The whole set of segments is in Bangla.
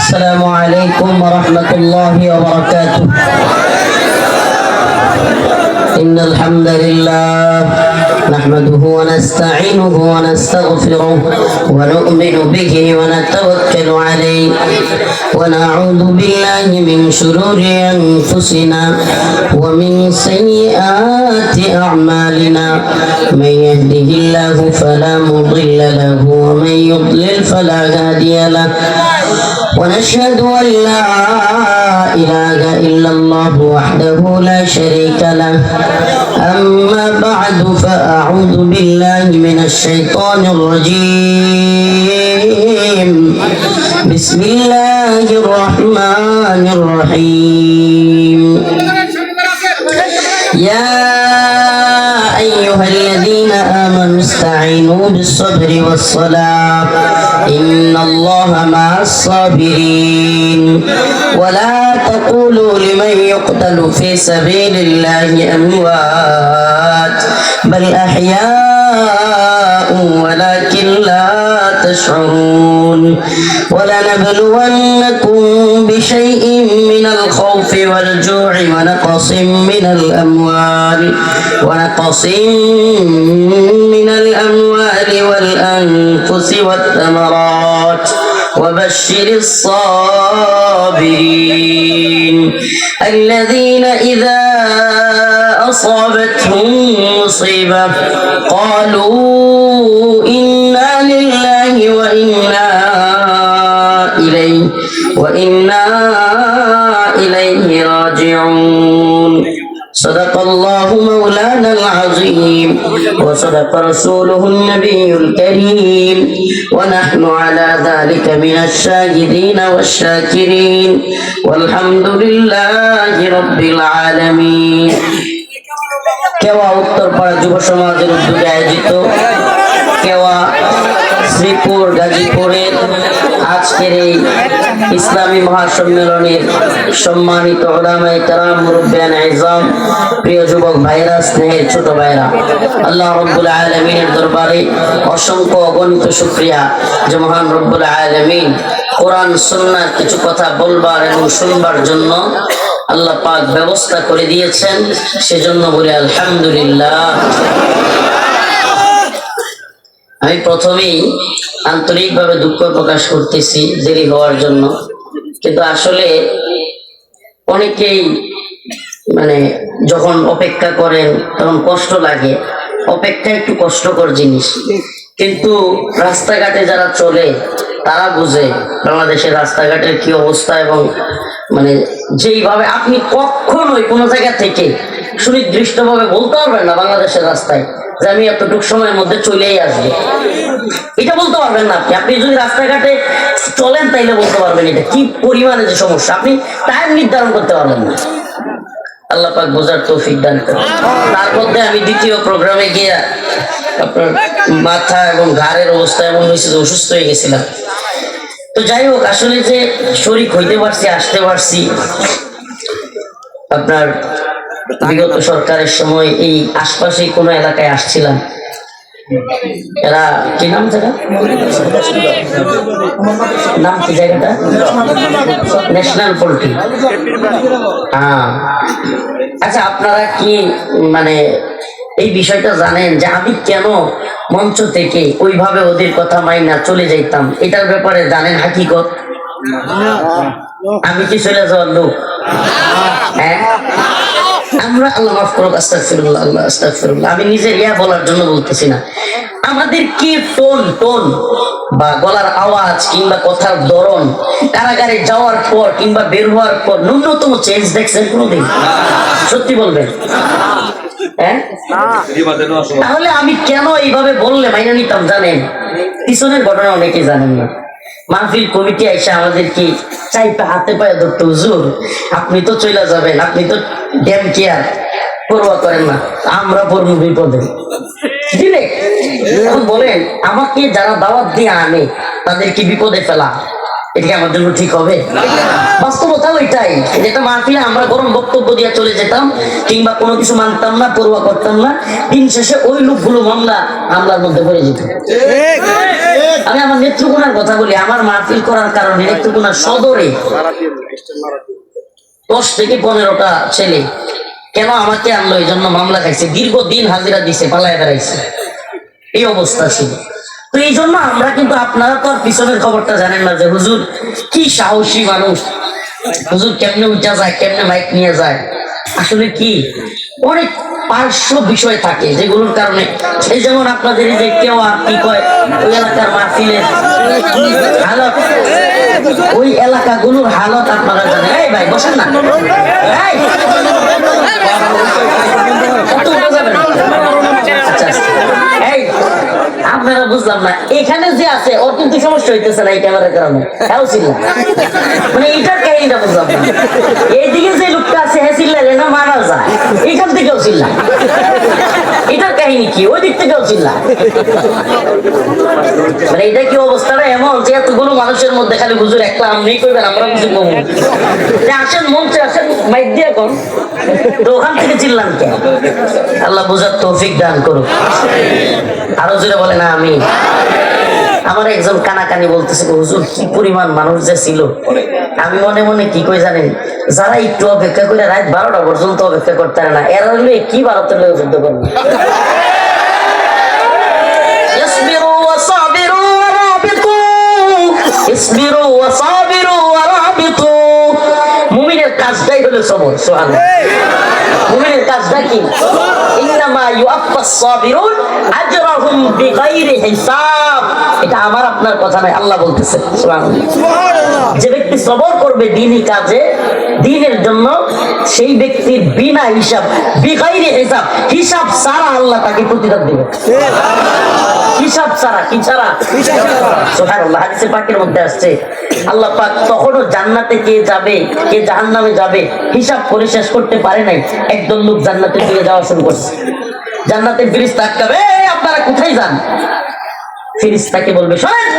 السلام عليكم ورحمة الله وبركاته. إن الحمد لله نحمده ونستعينه ونستغفره ونؤمن به ونتوكل عليه ونعوذ بالله من شرور أنفسنا ومن سيئات أعمالنا. من يهده الله فلا مضل له ومن يضلل فلا هادي له. ونشهد أن لا إله إلا الله وحده لا شريك له. أما بعد فأعوذ بالله من الشيطان الرجيم. بسم الله الرحمن الرحيم. يا أيها الذين آمنوا استعينوا بالصبر والصلاة إن الله مع الصابرين. ولا تقولوا لمن يقتل في سبيل الله أموات بل أحياء ولكن لا تشعرون. ولنبلونكم بشيء من الخوف والجوع ونقص من الأموال والأنفس والثمرات وبشر الصابرين الذين إذا أصابتهم مصيبة قالوا إنا لله وإنا إليه راجعون. صدق الله مولانا العظيم وصدق رسوله النبي الكريم ونحن على ذلك من الشاهدين والشاكرين والحمد لله رب العالمين. কেওয়া উত্তরপাড়া যুব সমাজের উদ্যোগে আয়োজিত কেওয়া শ্রীপুর গাজীপুরের আজকের এই ইসলামী মহাসম্মেলনের সম্মানিত উলামায়ে কেরাম, মুরব্বিয়ানে ইজম, প্রিয় যুবক ভাইরা, স্নেহের ছোট ভাইরা, আল্লাহ রাব্বুল আলামিনের দরবারে অসংখ্য অগণিত শুকরিয়া যে মহান রব্বুল আলামিন কোরআন সুন্নাহর কিছু কথা বলবার এবং শুনবার জন্য আল্লাহ পাক ব্যবস্থা করে দিয়েছেন, সেজন্য বলি আলহামদুলিল্লাহ। আমি প্রথমেই আন্তরিকভাবে দুঃখ প্রকাশ করতেছি দেরি হওয়ার জন্য, কিন্তু আসলে অনেকেই যখন অপেক্ষা করেন তখন কষ্ট লাগে। অপেক্ষা একটু কষ্টকর জিনিস, কিন্তু রাস্তাঘাটে যারা চলে তারা বুঝে বাংলাদেশের রাস্তাঘাটের কি অবস্থা এবং যেইভাবে আপনি কখনোই কোনো জায়গা থেকে সুনির্দিষ্টভাবে বলতে পারবেন না বাংলাদেশের রাস্তায় যে আমি এতটুকু সময়ের মধ্যে চলেই আসবো, এটা বলতে পারবেন না। আপনি যদি রাস্তাঘাটে চলেন তাইলে বলতে পারবেন এটা কি পরিমাণে যে সমস্যা, আপনি টাইম নির্ধারণ করতে পারবেন না। আল্লাহ পাক বোঝার তৌফিক দান করেন। তার মধ্যে আমি দ্বিতীয় প্রোগ্রামে গিয়ে আপনার মাথা এবং ঘাড়ের অবস্থা এমন হয়েছে যে অসুস্থ হয়ে গেছিলাম। তো যাই হোক, আসলে যে শরীক হইতে পারছি, আসতে পারছি, আপনার বিগত সরকারের সময় এই আশপাশে কোনো এলাকায় আসছিলাম, এরা কি নাম জায়গা, নাম কি জায়গাটা, ন্যাশনাল পোল্ট্রি। হ্যাঁ, আচ্ছা, আপনারা কি এই বিষয়টা জানেন যে আমি কেন মঞ্চ থেকে ওইভাবে ওদের কথা মাইনা চলে যাইতাম? এটার ব্যাপারে জানেন হাকিকত? আমি কি চলে যাওয়ার লোক? হ্যাঁ, আমরা আল্লাহ মাফ করুক, আস্তাগফিরুল্লাহ, আল্লাহ আস্তাগফিরুল্লাহ, আমি নিজের বলার জন্য বলতেছি না। আমাদের কি টোন বা গলার আওয়াজ কিংবা কথার ধরন কারাগারে যাওয়ার পর কিংবা বের হওয়ার পর ন্যূনতম চেঞ্জ দেখছেন কোনোদিন? সত্যি বলবেন? হ্যাঁ, তাহলে আমি কেন এইভাবে বললে মাইনা নিতাম জানেন? পিছনের ঘটনা অনেকেই জানেন না। মাহফিল কমিটি এসে আমাদেরকে চাইপা হাতে পায়ে ধরতো, হুজুর আপনি তো চলে যাবেন, আপনি তো ড্যাম কেয়ার পরোয়া করেন না, আমরা পড়বো বিপদে। এখন বলেন, আমাকে যারা দাওয়াত দিয়ে আনে তাদেরকে বিপদে ফেলা এটা কি আমার জন্য ঠিক হবে? বাস্তবতা ওইটাই, যেটা মাহফিলে আমরা গরম বক্তব্য দিয়ে চলে যেতাম কিংবা কোনো কিছু মানতাম না, পরোয়া করতাম না, দিন শেষে ওই লোকগুলো মামলার মধ্যে পড়ে যেত। আমি আমার নেত্রকোনার কথা বলি, আমার মাহফিল করার কারণে নেত্রকোনার সদরে 10 থেকে 15টা ছেলে কেন আমাকে আনলো এই জন্য মামলা খাইছে, দীর্ঘদিন হাজিরা দিছে, পালায় বেড়াইছে, এই অবস্থা ছিল। তো এই জন্য আমরা কিন্তু, আপনারা তো আর পিছনের খবরটা জানেন না যে হুজুর কি সাহসী মানুষ, হুজুর কেমনে উঠা যায়, কেমনে মাইক নিয়ে যায়। আসলে কি অনেক পার্শ্ব বিষয় থাকে যেগুলোর কারণে, এই যেমন আপনাদের এই যে কেউ আর কি কয় ওই এলাকার মাহফিলের হালত, ওই এলাকাগুলোর হালত আপনারা জানেন। এই ভাই বসেন না, এই এই আপনারা বুঝলাম না, এখানে যে আছে ওর কিন্তু সমস্যা হইতেছে না এই ক্যামেরার কারণে, মানে এটার কাহিনীটা বুঝলাম না। এইদিকে যে লোকটা আছে হ্যাঁ চিল্লাইলে না মারা যায়, এখান থেকেও চিল্লা, এটার কাহিনী কি, ওই দিক থেকেও চিল্লা। মানে এটা কি অবস্থাটা এমন যে এতগুলো মানুষের মধ্যে খালি হুজুর একটা আমরাই করবেন, আমরা কিছু কমু, আসেন মঞ্চে আসেন, মাইক দিয়ে কর, তো ওখান থেকে চিল্লান কে? আল্লাহ বুঝার তৌফিক দান করুক। আরো জোরে বলে না আমি। আমার একজন কানাকানি বলতেছে হুজুর কি পরিমাণ মানুষ যে ছিল। আমি মনে মনে কি কই জানেন, যারা একটু অপেক্ষা করে রাত 12টা পর্যন্ত অপেক্ষা করতে পারে না, এরা হলো কি ভারতের লোক যুদ্ধ করবে। মুমিনের কাজটাই হলো সবর। সুবহানাল্লাহ, মুমিনের কাজটা কি? ইন্নামা ইউআফাস সাবিরুন আজরাহুম বিগাইরি হিসাব। এটা আমার আপনার কথা নয়, আল্লাহ বলতেছে। সুবহানাল্লাহ, যে ব্যক্তি সবর করবে দ্বীনি কাজে, দ্বীনের জন্য, সেই ব্যক্তির বিনা হিসাব, বিগাইরি হিসাব, হিসাব ছাড়া আল্লাহ তাকে প্রতিদান দিবে। হিসাব ছাড়া, কি ছাড়া? সুবহানাল্লাহ, হাদিসে পাকের মধ্যে আসছে আল্লাহ পাক তখনও জান্নাতে কে যাবে কে জাহান্নামে যাবে হিসাব করে শেষ করতে পারে নাই, একদল লোক জান্নাতের দিকে যাওয়া শুরু করছে। জান্নাতের ফেরেশতা আটকাবে, আপনারা কোথায় যান? ফেরেশতাকে বলবে শোনেন,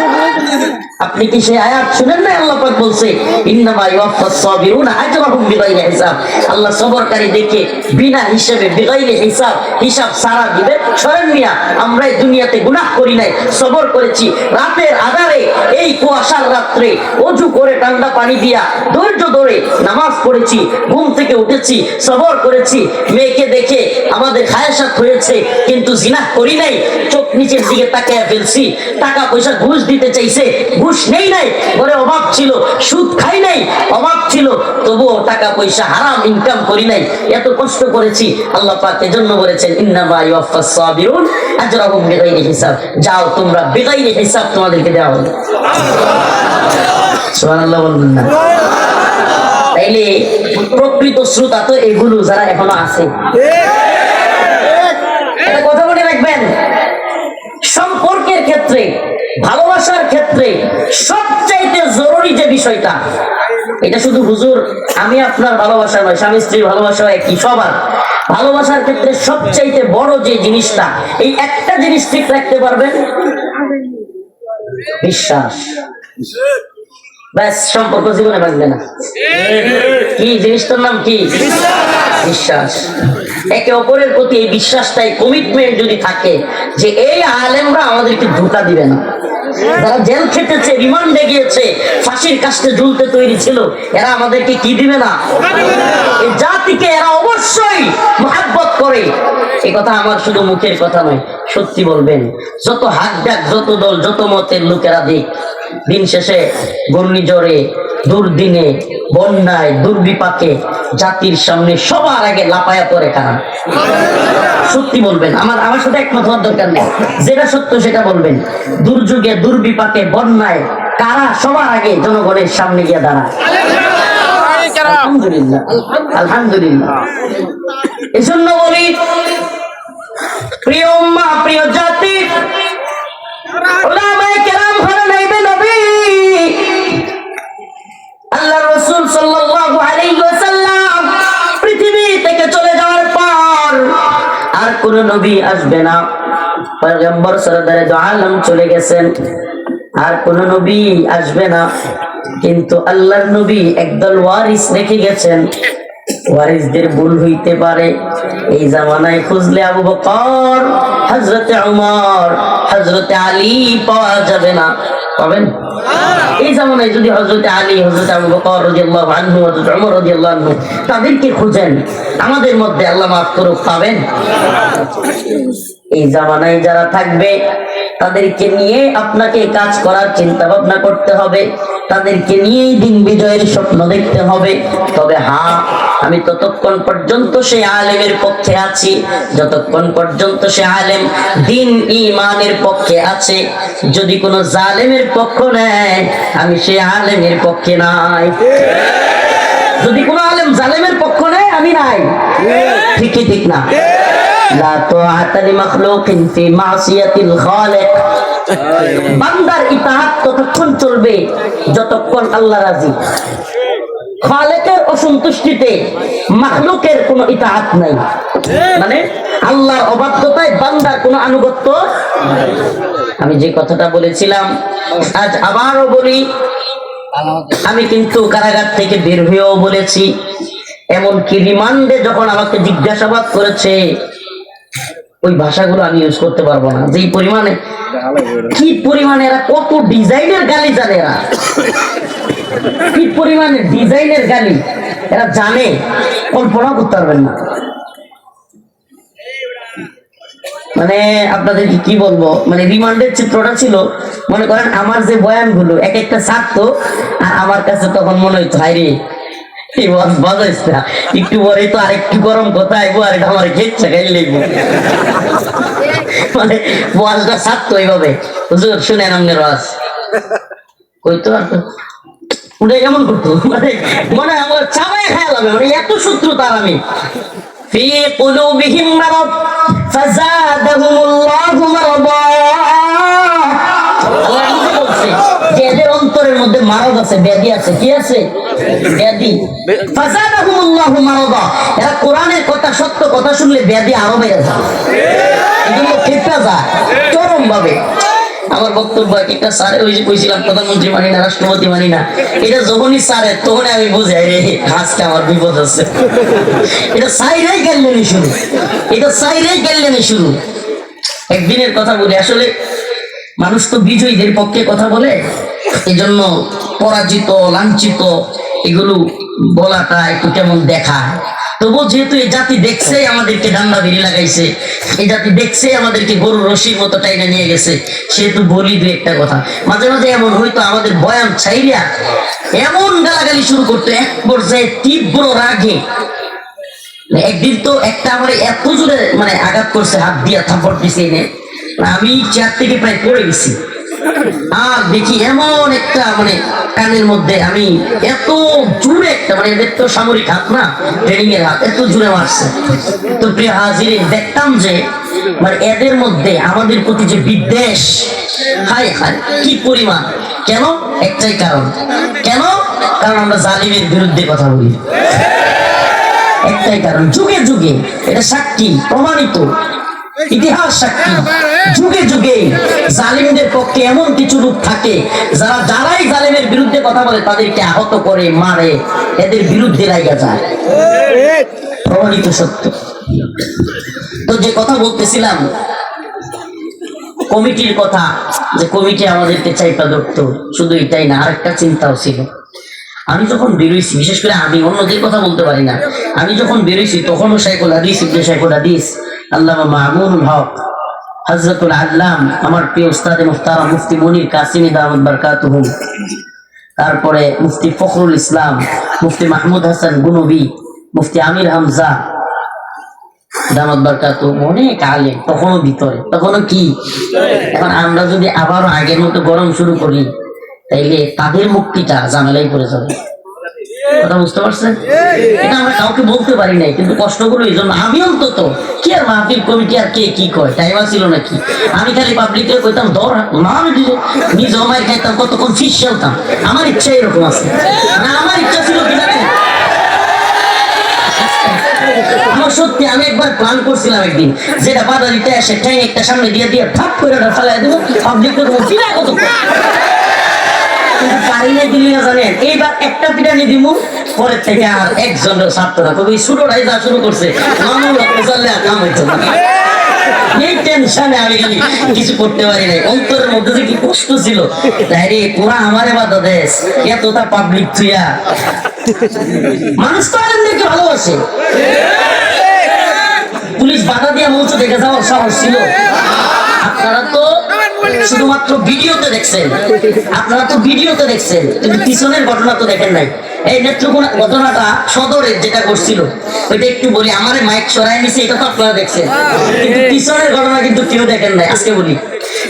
আপনি কি সেই আয়াত শুনেন না? আল্লাহ পাক বলছে ইন্নামা ইউআফাস সাবিরুনা আজরাহুম বিগাইরি হিসাব। আল্লাহ সবরকারী দেখে বিনা হিসাবে, বিগাইরি হিসাব, হিসাব ছাড়া দিবে। শোনেন মিয়া, আমরা এই দুনিয়াতে গুনাহ করি নাই, সবর করেছি। রাতের আধারে এই কুয়াশার রাত্রে ওযু করে ঠান্ডা পানি দিয়া ধৈর্য ধরে নামাজ পড়েছি, ঘুম থেকে উঠেছি, সবর করেছি। মেয়েকে দেখে আমাদের খায়সাত হয়েছে কিন্তু জিনাহ করি নাই, চোখ নিচের দিকে তাকিয়ে ফেলছি। টাকা পয়সা ঘুষ দিতে চাইছে, ঘুষ নেই নাই, ঘরে অভাব ছিল, সুদ খাই নাই, অভাব ছিল, তবুও টাকা পয়সা হারাম ইনকাম করি নাই, এত কষ্ট করেছি। আল্লাহ পাক এজন্য বলেছেন ইন্নামা ইউআফাস সাবিরুন আজরাহুম বিগাইরি হিসাব। যাও তোমরা, বিগাইরি হিসাব তোমাদেরকে দেওয়া হবে। সুবহানাল্লাহ বলবেন না? তাইলে প্রকৃত শ্রোতা তো এগুলো যারা এখনো আছে। এটা কথা মনে রাখবেন, সম্পর্কের ক্ষেত্রে, ভালোবাসার ক্ষেত্রে সবচাইতে জরুরি যে বিষয়টা, এটা শুধু হুজুর আমি আপনার ভালোবাসা নয়, স্বামী স্ত্রীর ভালোবাসা একই, সবার ভালোবাসার ক্ষেত্রে সবচাইতে বড় যে জিনিসটা, এই একটা জিনিস ঠিক রাখতে পারবেন, বিশ্বাস। ব্যাস, সম্পর্ক জীবনে ভাঙবে না। কি জিনিসটার নাম কি? বিশ্বাস। একে অপরের প্রতি এই বিশ্বাসটাই, কমিটমেন্ট যদি থাকে যে এই আলেমরা আমাদেরকে ধোঁকা দিবে না, যারা জেল খেটেছে, রিমান্ডে গিয়েছে, ফাঁসির কাস্টে ঝুলতে তৈরি ছিল, এরা আমাদেরকে কি দিবে না? এই জাতিকে এরা অবশ্যই মহব্বত করে। এই কথা আমার শুধু মুখের কথা নয়, সত্যি বলবেন। যত হাত ডাক, যত দল, যত মতের লোকেরা দিক, দিন শেষে ঘূর্ণিঝড়ে, দুর্দিনে, বন্যায়, দুর্বিপাকে জাতির সামনে সবার আগে লাপায়া পড়ে কারা? সত্যি বলবেন, আমার সাথে একমত হওয়ার দরকার নেই, যেটা সত্য সেটা বলবেন। দুর্যোগে, দুর্বিপাকে, বন্যায় কারা সবার আগে জনগণের সামনে গিয়ে দাঁড়ায়? আলহামদুলিল্লাহ, আলহামদুলিল্লাহ। এজন্য বলি, প্রিয় উম্মাহ, প্রিয় জাতি, উলামায়ে কেরাম হলেন নাইবে নবী। আল্লাহর রাসূল সাল্লাল্লাহু আলাইহি ওয়াসাল্লাম পৃথিবী থেকে চলে যাওয়ার পর আর কোন নবী আসবে না। পয়গম্বর সরদারে দু আলম চলে গেছেন, আর কোন নবী আসবে না, কিন্তু আল্লাহর নবী একদল ওয়ারিস রেখে গেছেন। ওয়ারিসদের ভুল হইতে পারে, এই জামানায় খুঁজলে আবু বকর, হযরতে ওমর, হযরতে আলী পাওয়া যাবে না। পাবেন? এই জামানায় যদি হযরতে আলী, হযরতে আবু বকর রাদিয়াল্লাহু আনহু, হযরতে ওমর রাদিয়াল্লাহু আনহু তাদেরকে খুঁজেন, আমাদের মধ্যে আল্লাহ মাফ করুক, পাবেন? এই জামানায় যারা থাকবে তাদেরকে নিয়ে আপনাকে কাজ করার চিন্তা ভাবনা করতে হবে, তাদেরকে নিয়েই দিন বিজয়ের স্বপ্ন দেখতে হবে। তবে হ্যাঁ, আমি ততক্ষণ পর্যন্ত সেই আলেমের পক্ষে আছি যতক্ষণ পর্যন্ত সে আলেম দিন ঈমানের পক্ষে আছে। যদি কোনো জালেমের পক্ষ নেয়, আমি সেই আলেমের পক্ষে নাই। যদি কোনো আলেম জালেমের পক্ষ নেয়, আমি নাই। ঠিকই ঠিক না? লা তাআতা লিমাখলুকিন ফি মাসিয়াতিল খালিক। বান্দার ইতাআত ততক্ষণ চলবে যতক্ষণ আল্লাহ রাজি। খালেকের অসন্তুষ্টিতে মাখলুকের কোনো ইতাআত নাই, মানে আল্লাহর অবাধ্যতায় বান্দার কোনো আনুগত্য। আমি যে কথাটা বলেছিলাম আজ আবারও বলি, আমি কিন্তু কারাগার থেকে বের হয়েও বলেছি, এমনকি রিমান্ডে যখন আমাকে জিজ্ঞাসাবাদ করেছে, ওই ভাষাগুলো আমি ইউজ করতে পারবো না। যেই পরিমাণে, কি পরিমাণে এরা কত ডিজাইনের গালি জানে, এরা কি পরিমাণে ডিজাইনের গালি এরা জানে, কল্পনা করতে পারবেন না। মানে আপনাদের কি বলবো, মানে রিমান্ডের চিত্রটা ছিল, মনে করেন আমার যে বয়ানগুলো এক একটা ছাড়তো, আর আমার কাছে তখন মনে হইতো হাইরে একটু পরে তো আরেকটু গরম কথা আইবো, আর এটা আমার খেচ্ছে খাই লাগবো। মানে ওয়াজটা ছাড়তো এইভাবে, হুজুর শুনেন আমনের ওয়াজ কইতো, আর উঠে কেমন করতো, মানে মনে আমার চাবাই খেয়ালাম, মানে এত শত্রুতার আমি। في قلوبهم مرض فزادهم الله مرضا। এদের অন্তরের মধ্যে মারদ আছে, ব্যাধি আছে। কি আছে? ব্যাধি। ফাযাদাহুমুল্লাহু মারাদা। এরা কোরআনের কথা, সত্য কথা শুনলে ব্যাধি আরো বেড়ে যায়, এগুলো খেপে যায় চরম ভাবে। আমার বক্তব্য একটা স্যারে, ওই যে কইছিলাম প্রধানমন্ত্রী মানি না, রাষ্ট্রপতি মানি না, এটা যখনই স্যারে তখন আমি বুঝাই রে আজকে আমার বিপদ আছে। এটা সাইরাই গেলেনি শুরু, এটা সাইরাই গেলেনি শুরু। একদিনের কথা বলি, আসলে মানুষ তো বিজয়ীদের পক্ষে কথা বলে, এজন্য পরাজিত, লাঞ্ছিত এগুলো বলাটা একটু কেমন দেখায়। তবু যেহেতু এই জাতি দেখছে আমাদেরকে ডান্ডা বেরি লাগাইছে, এই জাতি দেখছে আমাদেরকে গরুর রশির মতো টাইনা নিয়ে গেছে, সেহেতু বলি দু একটা কথা। মাঝে মাঝে এমন হয়তো আমাদের বয়ান ছাইরিয়া এমন গালাগালি শুরু করতো, এক পর্যায়ে তীব্র রাগে। একদিন তো একটা আমার এত জোরে মানে আঘাত করছে, হাত দিয়া থাপড় দিছে এনে, আমি চেয়ার থেকে প্রায় পড়ে গেছি। আর দেখি এমন একটা মানে কানের মধ্যে, আমি এত জোরে একটা, মানে এদের তো সামরিক হাত না, ট্রেনিং এর হাত, এত জোরে মারছে। তো প্রিয় হাজিরে দেখতাম যে মানে এদের মধ্যে আমাদের প্রতি যে বিদ্বেষ, হায় হায় কি পরিমাণ। কেন? একটাই কারণ। কেন? কারণ আমরা জালিমের বিরুদ্ধে কথা বলি। একটাই কারণ, যুগে যুগে এটা সাক্ষী, প্রমাণিত ইতিহাস সাক্ষী, যুগে যুগে জালিমদের পক্ষে এমন কিছু লোক থাকে যারাই জালিমের বিরুদ্ধে কথা বলে তাদেরকে আহত করে, মারে, এদের বিরুদ্ধে লাগা যায়, প্রমাণিত সত্য। তো যে কথা বলতেছিলাম কমিটির কথা, যে কমিটি আমাদেরকে চাইপা ধরতো, শুধু এটাই না, আরেকটা চিন্তাও ছিল। আমি যখন বেরোইছি, বিশেষ করে আমি অন্যদের কথা বলতে পারি না, আমি যখন বেরোইছি তখনও শাইখুল হাদিস ইবনে শাইখুল হাদিস আল্লামা মামুনুল হক হযরতুল আল্লাম, আমার প্রিয় উস্তাদ মুহতারাম মুফতি মনির কাসিমি দামাত বারাকাতুহু, তারপরে মুফতি ফখরুল ইসলাম, মুফতি মাহমুদ হাসান গুনবী, মুফতি আমির হামজা দামাত বারাকাতুহু, অনেক আলেম তখনও ভিতরে, তখনও কি। এখন আমরা যদি আবারও আগের মতো গরম শুরু করি, তাইলে তাদের মুক্তিটা ঝামেলাই পড়ে যাবে। কথা বুঝতে পারছেন? এটা আমরা কাউকে বলতে পারি নাই, কিন্তু কষ্ট করলো এই জন্য। আমি অন্তত কি আর মাহফিল কমিটি আর কে কি কয়, টাইম ছিল নাকি? আমি খালি পাবলিকে কইতাম দর মা, নিজে মায়ের খাইতাম, কতক্ষণ ফিস খেলতাম। আমার ইচ্ছা এরকম আছে, আমার ইচ্ছা ছিল কি জানেন, আমার সত্যি আমি একবার প্ল্যান করছিলাম একদিন, যেটা বাধা দিতে আসে ঠ্যাং একটা সামনে দিয়ে দিয়ে ফাপ করে ফেলাই দেবো, পাবলিক কতক্ষণ পারিলে দিলি না জানেন, এইবার একটা পিটানি দিমু, পরের থেকে আর একজনের ছাত্ররা তবে শুরুটাই যা শুরু করছে মামুল চললে আর কাম হইতো না। এই টেনশনে আমি খালি কিছু করতে পারি নাই, অন্তরের মধ্যে যে কি কষ্ট ছিল। তাই রে পুরা আমারে বাধা দেশ, এতটা পাবলিক তুইয়া, মানুষ তো আনন্দকে ভালোবাসে। পুলিশ বাধা দিয়া মঞ্চ দেখে যাওয়ার সাহস ছিল? আপনারা তো শুধুমাত্র ভিডিওতে দেখছেন, কিন্তু পিছনের ঘটনা তো দেখেন নাই। এই নেত্রকোনা ঘটনাটা সদরের যেটা করছিল ওইটা একটু বলি, আমার মাইক সরাই নিছে, এটা তো আপনারা দেখছেন, কিন্তু পিছনের ঘটনা কিন্তু কেউ দেখেন নাই। আজকে বলি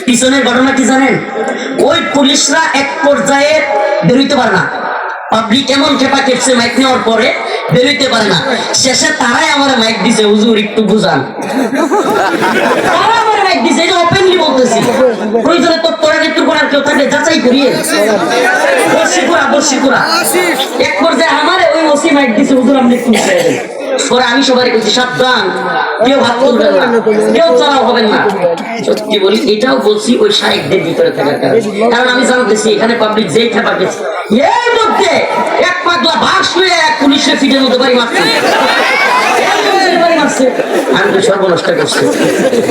পিছনের ঘটনা কি জানেন? ওই পুলিশরা এক পর্যায়ে বেরোইতে পারে না, পাবলিক এমন খেপা খেপছে মাইক নেওয়ার পরে বেরোইতে পারে না। শেষে তারাই আমার মাইক দিছে, হুজুর একটু বুঝান। তারা আমার মাইক দিছে, এটা ওপেনলি বলতেছি। প্রয়োজনে তো তোরা একটু করার কেউ থাকলে যাচাই করিয়ে বর্ষিকুরা এক পর্যায়ে আমার ওই ওসি মাইক দিছে, হুজুর আপনি একটু পরে আমি সবাই বলছি সাবধান, কেউ ভাত করবেন না, কেউ চড়াও হবেন না। সত্যি বলি এটাও বলছি ওই শায়েকদের ভিতরে থাকার কারণ আমি জানতেছি এখানে পাবলিক যেই খেপা গেছে, এর মধ্যে এক পাগলা বাস হয়ে এক পুলিশের ফিটের মধ্যে বাড়ি মারছে। আমি তো সর্বনষ্ট করছি।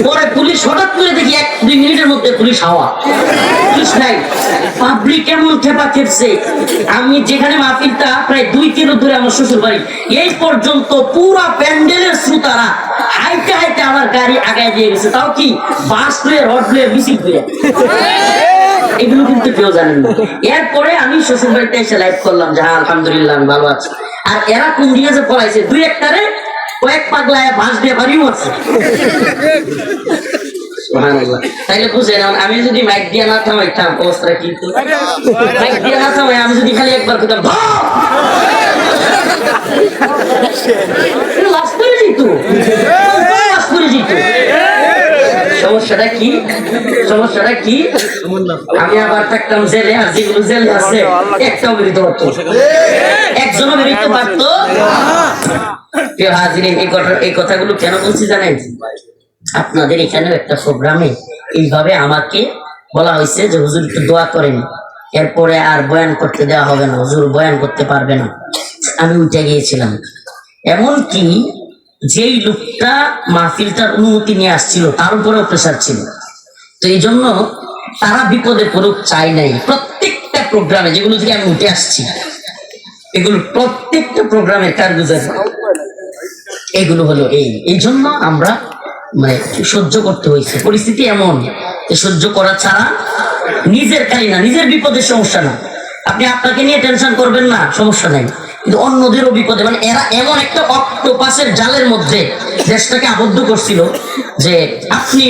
পরে পুলিশ হঠাৎ করে দেখি 1-2 মিনিটের মধ্যে পুলিশ হাওয়া, পুলিশ নাই। পাবলিক এমন খেপা খেপছে, আমি যেখানে মাহফিলটা প্রায় 2 কিলো দূরে আমার শ্বশুর বাড়ি, এই পর্যন্ত পুরা প্যান্ডেলের শ্রোতারা হাইতে হাইতে আমার গাড়ি আগায় দিয়ে গেছে। তাও কি বাস লয়ে রড লয়ে মিছিল করে, এগুলো কিন্তু কেউ জানেন না। এরপরে আমি শ্বশুর বাড়িতে এসে লাইভ করলাম যে হ্যাঁ আলহামদুলিল্লাহ আমি ভালো আছি। আর এরা কোন দিকে যে পড়াইছে, 2-1টারে কয়েক পাগলায় বাস দিয়ে বাড়িও আছে। তাইলে বুঝে না, আমি যদি মাইক দিয়ে না থামাইতাম অবস্থাটা কিন্তু, মাইক দিয়ে না থামাই আমি যদি খালি একবার করতাম সমস্যাটা কি আমি আবার থাকতাম জেলে, আর যেগুলো জেলে আছে একটাও বেরোতে পারতো, একজনও বেরোতে পারতো। এই কথাগুলো কেন বলছি জানেন? আপনাদের এখানেও একটা প্রোগ্রামে এইভাবে আমাকে বলা হয়েছে যে হুজুর একটু দোয়া করেন, এরপরে আর বয়ান করতে দেওয়া হবে না, হুজুর বয়ান করতে পারবে না। আমি উঠে গিয়েছিলাম। এমনকি যেই লোকটা মাহফিলটার অনুমতি নিয়ে আসছিল তার উপরেও প্রেশার ছিল। তো এই জন্য তারা বিপদে পড়ুক চাই নাই। প্রত্যেকটা প্রোগ্রামে যেগুলো থেকে আমি উঠে আসছি, এগুলো প্রত্যেকটা প্রোগ্রামের কারগুজার এগুলো হলো এই জন্য আমরা মানে সহ্য করতে হয়েছে। পরিস্থিতি এমন যে সহ্য করা ছাড়া নিজের খালি না, নিজের বিপদের সমস্যা না, আপনি আপনাকে নিয়ে টেনশন করবেন না, সমস্যা নাই, কিন্তু অন্যদেরও বিপদে। মানে এরা এমন একটা অক্টোপাসের জালের মধ্যে দেশটাকে আবদ্ধ করছিল যে আপনি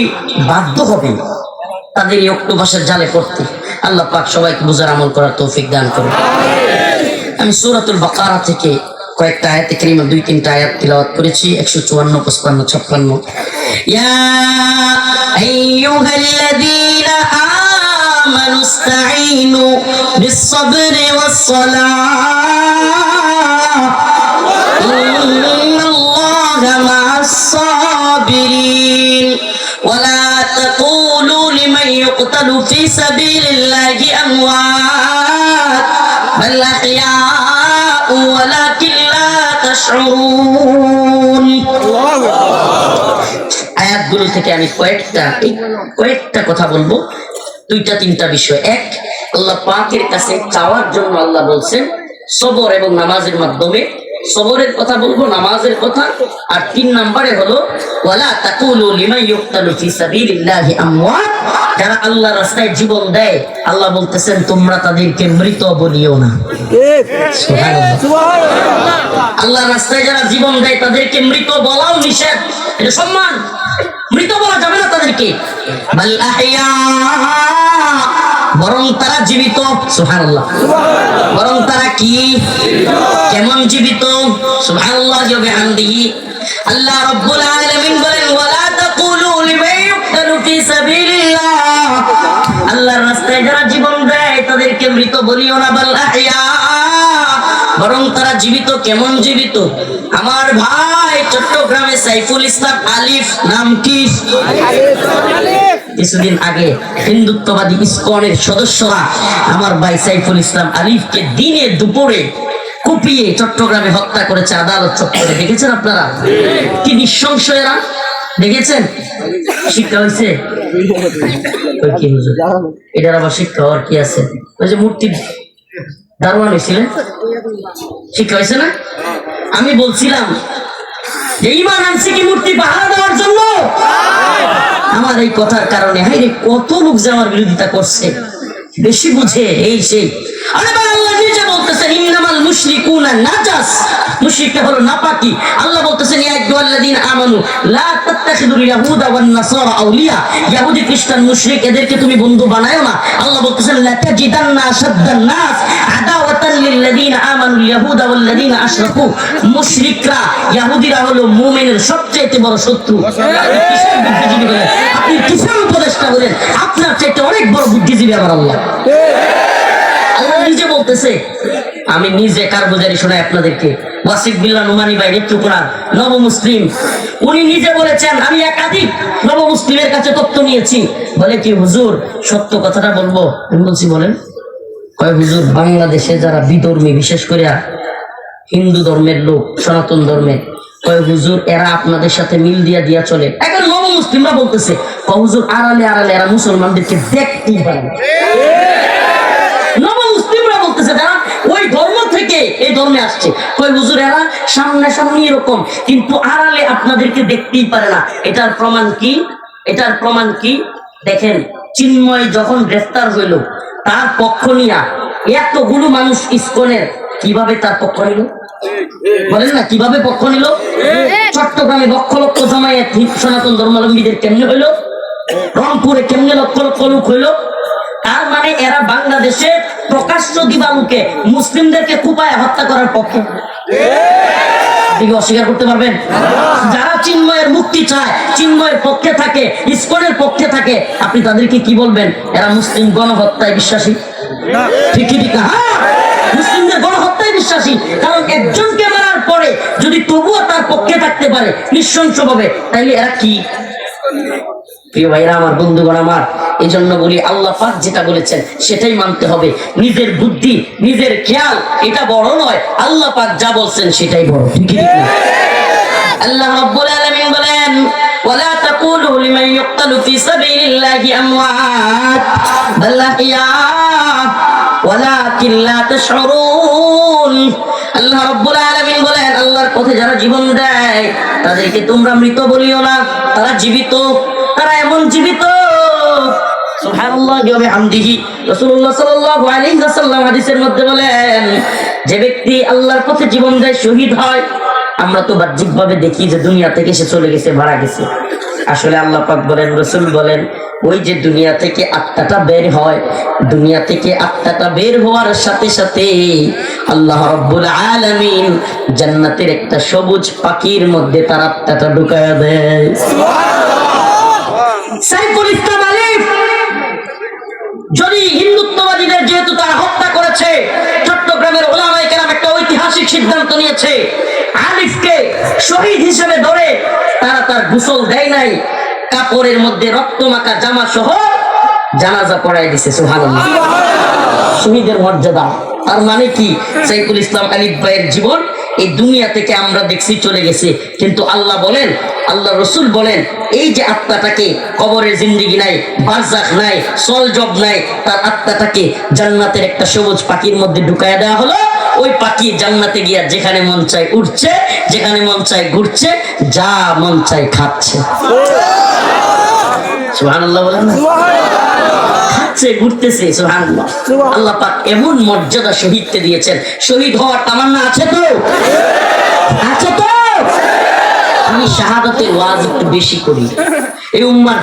বাধ্য হবেন তাদের এই অক্টোপাসের জালে পড়তে। আল্লাহ পাক সবাইকে বুঝার আমল করার তৌফিক দান করুন। আমি সূরাতুল বাকারা থেকে কয়েকটা আয়াতে কারিমা 2-3টা আয়াত তিলাওয়াত করেছি, 154, 55, 56। ইয়া আইয়ুহাল্লাযীনা আমানু ইসতাঈনু বিস-সাবরি ওয়াস-সালাহ ইন্নাল্লাহা মা'আস-সাবিরিন ওয়া লা তাকুলু লিমান ইউকতালু ফী সাবিলিল্লাহি আমওয়াত বাল আহইয়াউ ওয়ালাকিন লা তাশউরুন। আয়াতগুলো থেকে আমি কয়েকটা কথা বলবো, 2-3টা বিষয়। এক, আল্লাহ পাকের কাছে চাওয়ার জন্য আল্লাহ বলছেন সবর এবং নামাজের মাধ্যমে। সবরের কথা বলবো, নামাজের কথা। আর 3 নম্বরে হলো ওয়ালা তাকুলু লিমান ইউকতালু ফী সাবিলিল্লাহি আমওয়াত, যারা আল্লাহর রাস্তায় জীবন দেয় আল্লাহ বলতেছেন তোমরা তাদেরকে মৃত বলিও না। সুবহানাল্লাহ। আল্লাহর রাস্তায় যারা জীবন দেয় তাদেরকে মৃত বলাও নিষেধ, এটা সম্মান, মৃত বলা যাবে না তাদেরকে। বাল আহইয়া, বরং তারা জীবিত। সুবহানাল্লাহ। বরং তারা কি, কেমন জীবিত? সুবহানাল্লাহ ওয়া বিহামদিহি। আল্লাহ রাব্বুল আলামিন বলেন ওয়ালা তাকুলু লিমান ইউকতালু ফী সাবিলিল্লাহ, আল্লাহর রাস্তায় যারা জীবন দেয় তাদেরকে মৃত বলিও না। বাল আহইয়া, বরং তারা জীবিত। কেমন জীবিত? আমার ভাই ভাই চট্টগ্রামে সাইফুল ইসলাম আলিফ নাম কি? কিছুদিন আগে হিন্দুত্ববাদী ইসকনের সদস্যরা আমার ভাই সাইফুল ইসলাম আলিফকে দিনে দুপুরে কুপিয়ে চট্টগ্রামে হত্যা করেছে আদালত চত্বরে। দেখেছেন আপনারা কি নৃশংস এরা? দেখেছেন? শিক্ষা হয়েছে? এটার আবার শিক্ষা হওয়ার কি আছে? ওই যে মূর্তি দারোয়ান হয়েছিলেন, শিক্ষা হয়েছে না? আমি বলছিলাম যে ঈমান আনছে কি মূর্তি পাহারা দেওয়ার জন্য? আমার এই কথার কারণে হাইরে কত লোক যে আমার বিরোধিতা করছে, বেশি বুঝে এই সেই। আরে ভাই আল্লাহ নিজে বলতেছেন ইন্নামাল মুশরিকুনা নাজাস, মুশরিকটা হলো নাপাকি। আল্লাহ বলতেছেন ইয়া আইয়ুহাল্লাযীনা আমানু লা তাত্তাখিদুল ইয়াহুদা ওয়ান নাসারা আউলিয়া, ইহুদি খ্রিস্টান মুশরিক এদেরকে তুমি বন্ধু বানায়ো না। আল্লাহ বলতেছেন লা তাজিদান্না আশাদ্দান নাস আদাওয়াতান লিল্লাযীনা আমানুল ইয়াহুদা ওয়াল্লাযীনা আশরাকু, মুশরিকরা ইহুদিরা হলো মুমিনের সবচেয়ে বড় শত্রু। আপনি কিসের উপদেষ্টা বলেন? আপনার চাইতে অনেক বড় বুদ্ধিজীবী আমার আল্লাহ। আল্লাহ নিজে বলতেছে, আমি নিজে কারগুজারি শোনাই আপনাদেরকে। ওয়াসিফ বিল্লাহ নুমানি ভাই নেতৃত্বরা নব মুসলিম, উনি নিজে বলেছেন আমি একাধিক নব মুসলিমের কাছে তথ্য নিয়েছি। বলে কি হুজুর সত্য কথাটা বলবো? আমি বলছি বলেন। কয় হুজুর বাংলাদেশে যারা বিধর্মী, বিশেষ করে হিন্দু ধর্মের লোক, সনাতন ধর্মের, কয় হুজুর এরা আপনাদের সাথে মিল দিয়া দিয়া চলে। এখন নব মুসলিমরা বলতেছে কয় হুজুর আড়ালে আড়ালে এরা মুসলমানদেরকে দেখতেই পারে না। যারা ওই ধর্ম থেকে এই ধর্মে আসছে কই হুজুর এরা সামনাসামনি এরকম, কিন্তু আড়ালে আপনাদেরকে দেখতেই পারে না। এটার প্রমাণ কি? এটার প্রমাণ কি? দেখেন চিন্ময় যখন গ্রেফতার হইল তার পক্ষ নিয়া এতগুলো মানুষ ইসকনের কিভাবে তার পক্ষ নিল? বলেন না কিভাবে পক্ষ নিল? চট্টগ্রামে লক্ষ লক্ষ জমায়েত সনাতন ধর্মাবলম্বীদের কেমনে হইল? রংপুরে কেমনে লক্ষ লক্ষ লোক হইল? তার মানে এরা বাংলাদেশে প্রকাশ্য দিবালুকে মুসলিমদেরকে কুপায় হত্যা করার পক্ষে। অস্বীকার করতে পারবেন? যারা চিন্ময়ের মুক্তি চায়, চিন্ময়ের পক্ষে থাকে, ইসকনের পক্ষে থাকে, আপনি তাদেরকে কি বলবেন? এরা মুসলিম গণহত্যায় বিশ্বাসী। ঠিক ঠিক না? মুসলিমদের গণহত্যায় বিশ্বাসী। কারণ একজনকে মারার পরে যদি তবুও তার পক্ষে থাকতে পারে নৃশংসভাবে, তাইলে এরা কি? প্রিয় ভাইরা আমার, বন্ধুগণ আমার, এই জন্য বলি আল্লাহ পাক যেটা বলেছেন সেটাই মানতে হবে। নিজের বুদ্ধি, নিজের খেয়াল এটা বড় নয়, আল্লাহ পাক যা বলছেন সেটাই বড়। ঠিক ঠিক না? আল্লাহ রাব্বুল আলামিন বলেন ওয়ালা তাকুলু লিমান ইউক্তালু ফি সাবিলিল্লাহি আমওয়াত বাল আহইয়া ওয়ালাকিন লা তাশউরুন। আল্লাহ রাব্বুল আলামিন বলেন আল্লাহর পথে যারা জীবন দেয় তাদেরকে তোমরা মৃত বলিও না, তারা জীবিত। তারা এমন জীবিত, সুবহানাল্লাহি ওয়া বিহামদিহি। রাসূলুল্লাহ সাল্লাল্লাহু আলাইহি ওয়াসাল্লাম হাদিসের মধ্যে বলেন যে ব্যক্তি আল্লাহর পথে জীবন দেয়, শহীদ হয়। আমরা তো বাহ্যিকভাবে দেখি যে দুনিয়া থেকে সে চলে গেছে, মারা গেছে। আসলে আল্লাহ পাক বলেন, রাসূল বলেন ওই যে দুনিয়া থেকে আত্মাটা বের হয়, দুনিয়া থেকে আত্মাটা বের হওয়ার সাথে সাথে আল্লাহ রাব্বুল আলামিন জান্নাতের একটা সবুজ পাখির মধ্যে তার আত্মাটা ঢুকায়া দেয়। সাইফুল ইসলাম আলিফ যদি হিন্দুত্ববাদীদের যেহেতু তারা হত্যা করেছে, চট্টগ্রামের ওলামায়ে কেরাম একটা ঐতিহাসিক সিদ্ধান্ত নিয়েছে আলিফকে শহীদ হিসেবে ধরে তারা তার গোসল দেয় নাই, কাপড়ের মধ্যে রক্তমাখা জামা সহ জানাজা পড়ায় দিছে। সুবহানাল্লাহ, শহীদের মর্যাদা। তার মানে কি? সাইফুল ইসলাম আলিফ ভাইয়ের জীবন এই দুনিয়া থেকে আমরা দেখছি চলে গেছে, কিন্তু আল্লাহ বলেন, আল্লাহ রসুল বলেন এই যে আত্মাটাকে কবরের জিন্দেগি নাই, বারজাখ নাই, সলজব নাই, তার আত্মাটাকে জান্নাতের একটা সবুজ পাখির মধ্যে ঢুকায় দেওয়া হলো। ওই পাখি জান্নাতে গিয়া যেখানে মন চায় উঠছে, যেখানে মন চায় ঘুরছে, যা মন চায় খাচ্ছে। সুবহানাল্লাহ বলেন না? খাচ্ছে, ঘুরতেছে। সুবহানাল্লাহ। আল্লাহ পাক এমন মর্যাদা শহীদকে দিয়েছেন। শহীদ হওয়ার তামান্না আছে তো? আছে তো? আমি শাহাদাতের ওয়াজ একটু বেশি করি। এই উম্মার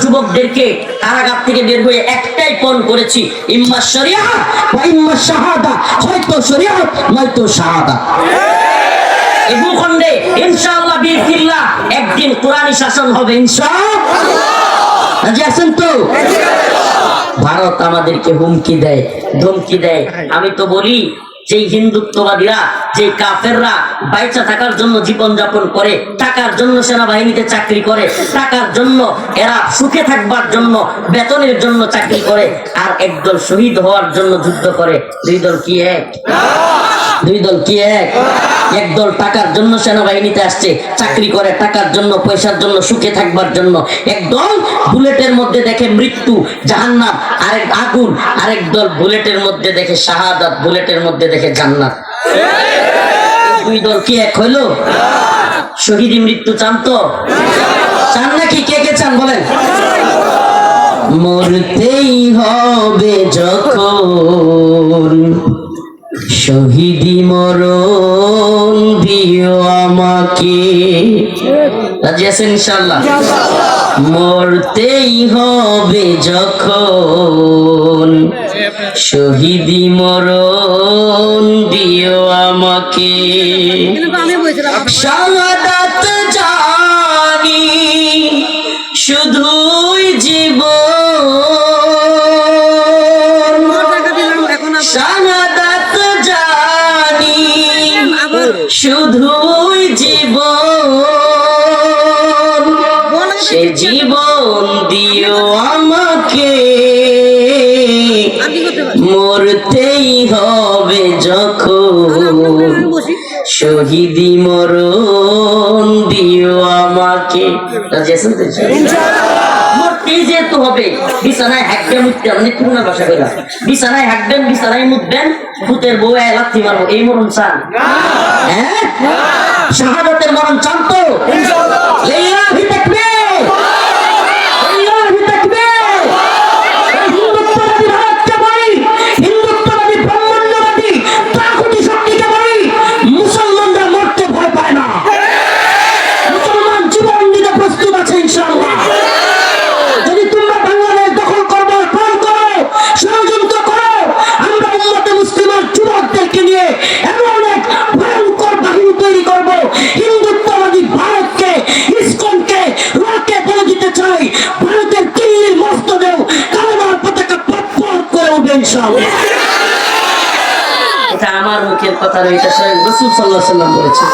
যুবকদেরকে কারাগার থেকে বের হয়ে একটাই পণ করেছি, ইম্মা শরিয়াত ওয়া ইম্মা শাহাদা, হয়তো শরিয়াত নয়তো শাহাদা। এই ভূখণ্ডে ইনশাআল্লাহ বিইজনিল্লাহ একদিন কোরআনী শাসন হবে ইনশাআল্লাহ। রাজি আছেন তো? ভারত আমাদেরকে হুমকি দেয়, ধমকি দেয়। আমি তো বলি যে হিন্দুত্ববাদীরা, যে কাফেররা বাইচা থাকার জন্য জীবন যাপন করে, টাকার জন্য সেনাবাহিনীতে চাকরি করে, টাকার জন্য এরা সুখে থাকবার জন্য বেতনের জন্য চাকরি করে, আর একদল শহীদ হওয়ার জন্য যুদ্ধ করে। দুই দল কি এক? দুই দল কি এক? একদল টাকার জন্য সেনাবাহিনীতে আসছে, চাকরি করে টাকার জন্য, পয়সার জন্য, সুখে থাকবার জন্য। একদল বুলেটের মধ্যে দেখে মৃত্যু, জাহান্নাত, আরেক আগুন। আরেক দল বুলেটের মধ্যে দেখে শাহাদাত, বুলেটের মধ্যে দেখে জান্নাত। দুই দল কি এক হইলো? শহীদি মৃত্যু চান তো? চান নাকি? কে কে চান বলেন? মরতেই হবে যখন, শহীদি মরণ দিও আমাকে। রাজি আছেন ইনশাআল্লাহ? মরতেই হবে যখন, শহীদি মরণ দিও আমাকে। শাহাদাত জানি শুধুই জীবন, শাহাদাত জানি শুধুই জীবন, সে জীবন দিও আমাকে। মরতেই হবে যখন, শহীদি মরণ দিও আমাকে। মরতেই যেহেতু হবে, বিছানায় হাঁকবেন, উঠতে মানে তুলনা ভাষা করে বিছানায় হাঁকবেন, বিছানায় মুতবেন, ভূতের বউ লাথি মারবো, এই মরণ চান? হ্যাঁ, শাহাদাতের মরণ চান তো? লিল্লাহি তাকবীর, লিল্লাহি তাকবীর। হিন্দুত্ববাদী ভারতকে বলি, হিন্দুত্ববাদী ব্রাহ্মণ্যবাদী তাগুতি শক্তিকে বলি, মুসলমানরা মরতে ভয় পায় না। মুসলমান জীবন দিতে প্রস্তুত আছে ইনশাআল্লাহ। যদি তোমরা বাংলাদেশ দখল করবে, প্রাণ করো, ষড়যন্ত্র করো, আমরা উম্মতে মুসলিমার যুবকদেরকে নিয়ে এমন এক ভয়ঙ্কর বাহিনী তৈরি করব, হিন্দুত্ববাদী ভারতকে, ইসকনকে রকে বলে দিতে চাই, ভারতের দিল্লির মস্তদেও কালেমার পতাকা পথ করে উঠবে ইনশাআল্লাহ। এটা আমার মুখের কথা নয়, এটা স্বয়ং রাসূল সাল্লাল্লাহু আলাইহি ওয়াসাল্লাম বলেছেন।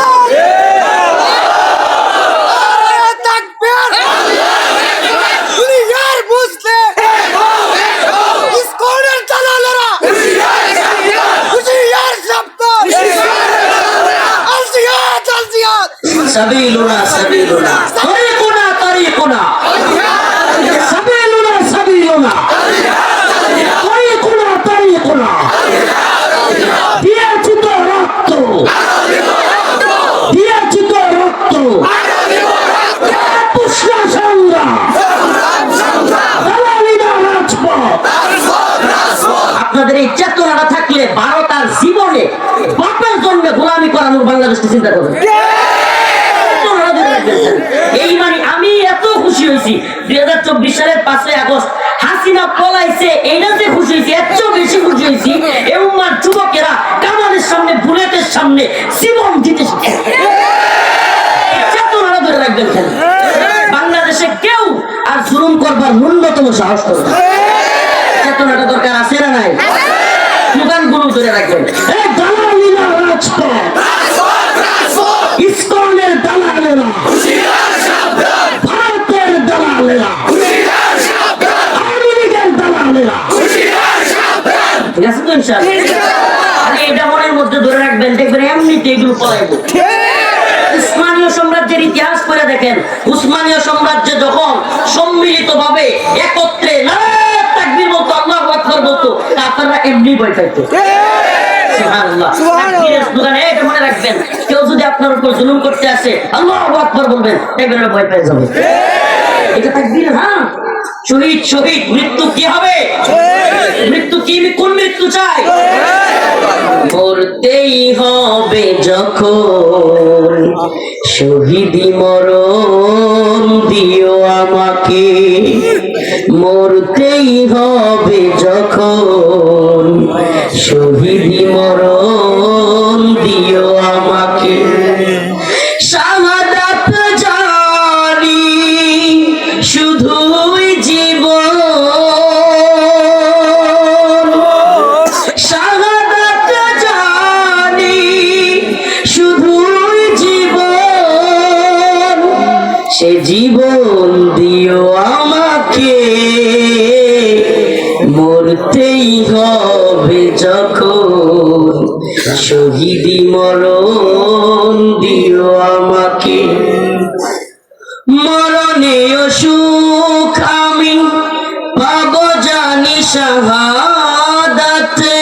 সাবিলুনা সাবিলুনা, তরিকুনা তরিকুনা, সাবিলুনা সাবিলুনা, তরিকুনা তরিকুনা। দিয়েছি তো রক্ত, দিয়েছি তো রক্ত, পুষ্ণা সংগ্রাম, দালালিনা রাজপথ। আপনাদের এই চেতনাটা থাকলে ভারত আর জীবনে বাপের জন্য গোলামি করানোর বাংলাদেশকে চিন্তা করবেন। এই মানে আমি এত খুশি হয়েছি 2024 সালের 5 আগস্ট হাসিনা পলাইছে, এইটা যে খুশি হয়েছি, এত বেশি খুশি হয়েছি এই উম্মার যুবকেরা কামানের সামনে, বুলেটের সামনে জীবন দিতে শিখেছে। চেতনাটা ধরে রাখবেন। বাংলাদেশে কেউ আর জুলুম করবার ন্যূনতম সাহস করবে না। চেতনাটা দরকার আছে না নাই? স্লোগানগুলো ধরে রাখবেন। দালালিনা রাজপথ, ইসকনের দালালেরা, ভারতের দালালেরা, আওয়ামী লীগের দালালেরা। ঠিক আছে তো ইনশাআল্লাহ? এটা মনের মধ্যে ধরে রাখবেন, দেখবেন এমনিতে এগুলো পলাইব। উসমানীয় সাম্রাজ্যের ইতিহাস করে দেখেন, উসমানীয় সাম্রাজ্যে যখন সম্মিলিত ভাবে একত্রে নারায়ে তাকবীর বলতো, আল্লাহু আকবার বলতো, আপনারা এমনি ভয় পাইতো। সুবহানাল্লাহ, তাকবীরের স্লোগানে এটা মনে রাখবেন। কেউ যদি আপনার উপর জুলুম করতে আসে, আল্লাহু আকবার বলবেন, দেখবেন ভয় পেয়ে যাবে। এটা তাকবীর। হ্যাঁ, শহীদ শহীদ মৃত্যু কি হবে? মৃত্যু কি? কোন মৃত্যু চাই? মরতেই হবে যখন, শহীদি মরণ দিও আমাকে। মরতেই হবে যখন, শহীদি মরণ দিও আমাকে। শাহাদাত জানি শুধুই জীবন, শাহাদাত জানি শহীদি মরণ দিও আমাকে, মরণেও সুখ আমি পাবো জানি শাহাদাতে,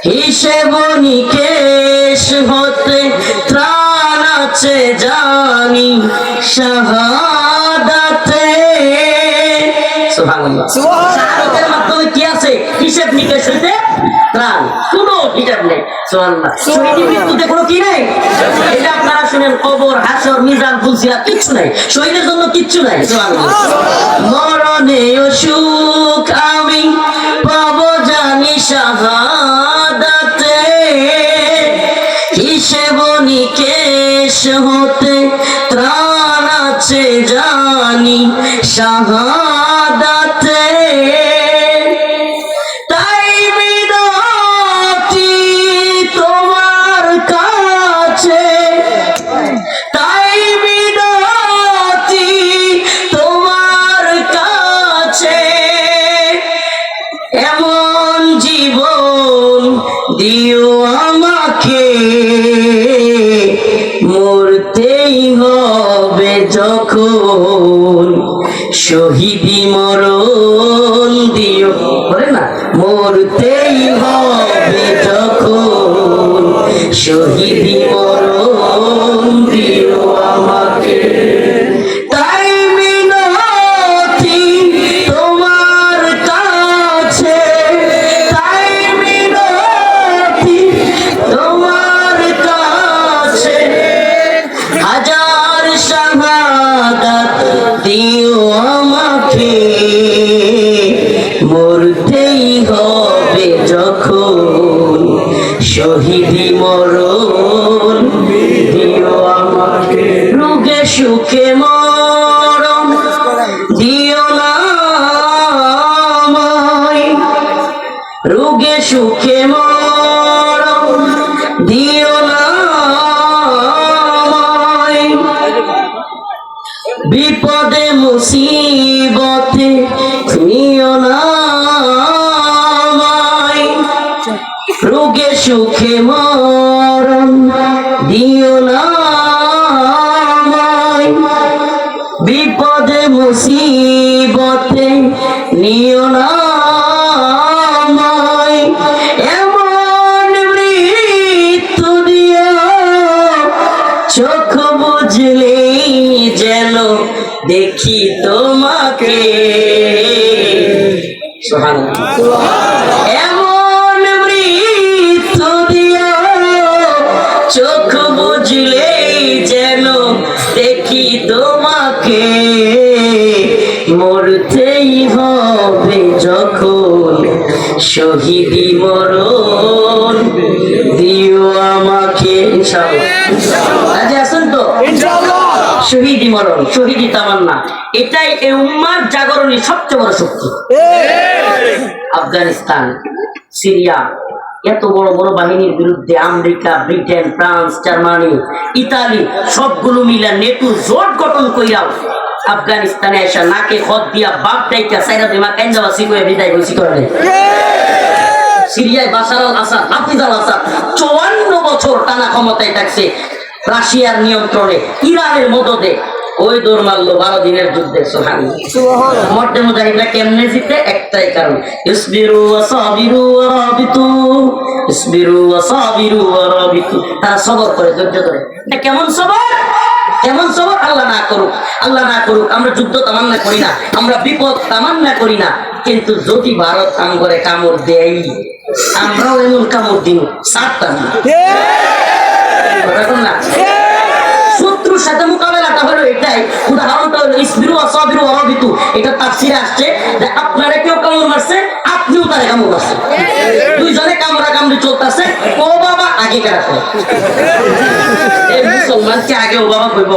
হিসেব নিকেশ হতে ত্রাণ আছে জানি শাহাদাতে। সুবহানাল্লাহ। শাহাদাতের মাধ্যমে কি আছে? হিসেব নিকেশ হতে ত্রাণ, কোনো হিসাব নেই। সুবহানাল্লাহ। শহীদি মৃত্যুতে কোনো কি নেই, এটা আপনারা শুনেন, কবর, হাসর, মিজান, ফুলসিরাত কিচ্ছু নাই, শহীদের জন্য কিচ্ছু নাই। সুবহানাল্লাহ। মরণেও সুখ আমি পাবো জানি শাহাদাতে, হিসেব নিকেশ হতে ত্রাণ আছে জানি শাহাদাতে। তাই মিনতি তোমার কাছে, তাই মিনতি তোমার কাছে, এমন জীবন দিও আমাকে, মরতেই হবে যখন, শহীদি মরণ দিও, বলে না, মরতেই হবে যখন, শহীদি মরণ দিও আমাকে। তাই মিনতি তোমার কাছে, তাই মিনতি তোমার কাছে, হাজার শাহাদাত দিও আমাকে, মরতেই হবে যখন, শহীদি মরণ দিও আমাকে। রোগে সুখে মরণ দিও না আমায়, রোগে সুখে মরণ দিও না আমায়, বিপদে মুসিবতে নিও না আমায়, রোগে সুখে মরণ দিও না আমায়, বিপদে মুসিবতে নিও না আমায়, এমন মৃত্যু দিও চোখ বুঝলেই যেন দেখি তোমাকে। সুবহানাল্লাহ। এমন মৃত্যু দিও চোখ বুঝলেই যেন দেখি তোমাকে, মরতেই হবে যখন, শহীদি মরণ দিও আমাকে। ইনশাআল্লাহ। আজ আসুন তো ইনশাআল্লাহ। শহীদি মরণ, শহীদি তামান্না, এটাই এই উম্মার জাগরণের সবচেয়ে বড় শক্তি। আফগানিস্তান, সিরিয়া, এত বড় বড় বাহিনীর বিরুদ্ধে America, Britain, France, Germany, Italy সবগুলো মিলা নেটু জোট গঠন কইরাও আফগানিস্তানে এসে নাকে খত দিয়া বাপ ডাইকা সাইরা দিমা কাঞ্জাবাসি কয়ে বিদায় হইছি করে। সিরিয়ায় বাশার আল আসাদ, হাফিজ আল আসাদ 54 বছর টানা ক্ষমতায় থাকছে, রাশিয়ার নিয়ন্ত্রণে, ইরানের মদদে। ওই দৌড় মারলো 12 দিনের যুদ্ধে। সুবহানাল্লাহ। মর্দে মুজাহিদরা কেমনে জিতে? একটাই কারণ, ইসবিরু ওয়া সাবিরু ওয়া রাবিতু, ইসবিরু ওয়া সাবিরু ওয়া রাবিতু। তারা সবর করে, ধৈর্য ধরে। এটা কেমন সবর? কেমন সবর? আল্লাহ না করুক, আল্লাহ না করুক আমরা যুদ্ধ তামান্না করি না, আমরা বিপদ তামান্না করি না, কিন্তু যদি ভারত আমগরে কামড় দেয় আমরাও এমন কামড় দিব, ছাড়তাম না। না, শত্রুর সাথে মোকাবেলাটা হলো এটাই। উদাহরণটা হলো ইসবিরু ওয়া সাবিরু ওয়া রাবিতু। এটা তাফসীরে আসছে যে আপনারা কেউ কামড় মারছে, আপনিও তারে কামড় মারছেন, দুইজনে কামড়া কামড়ি চলতেছে, ও বাবা আগে কারাছে। এই মুসলমানকে আগে ও বাবা কইব?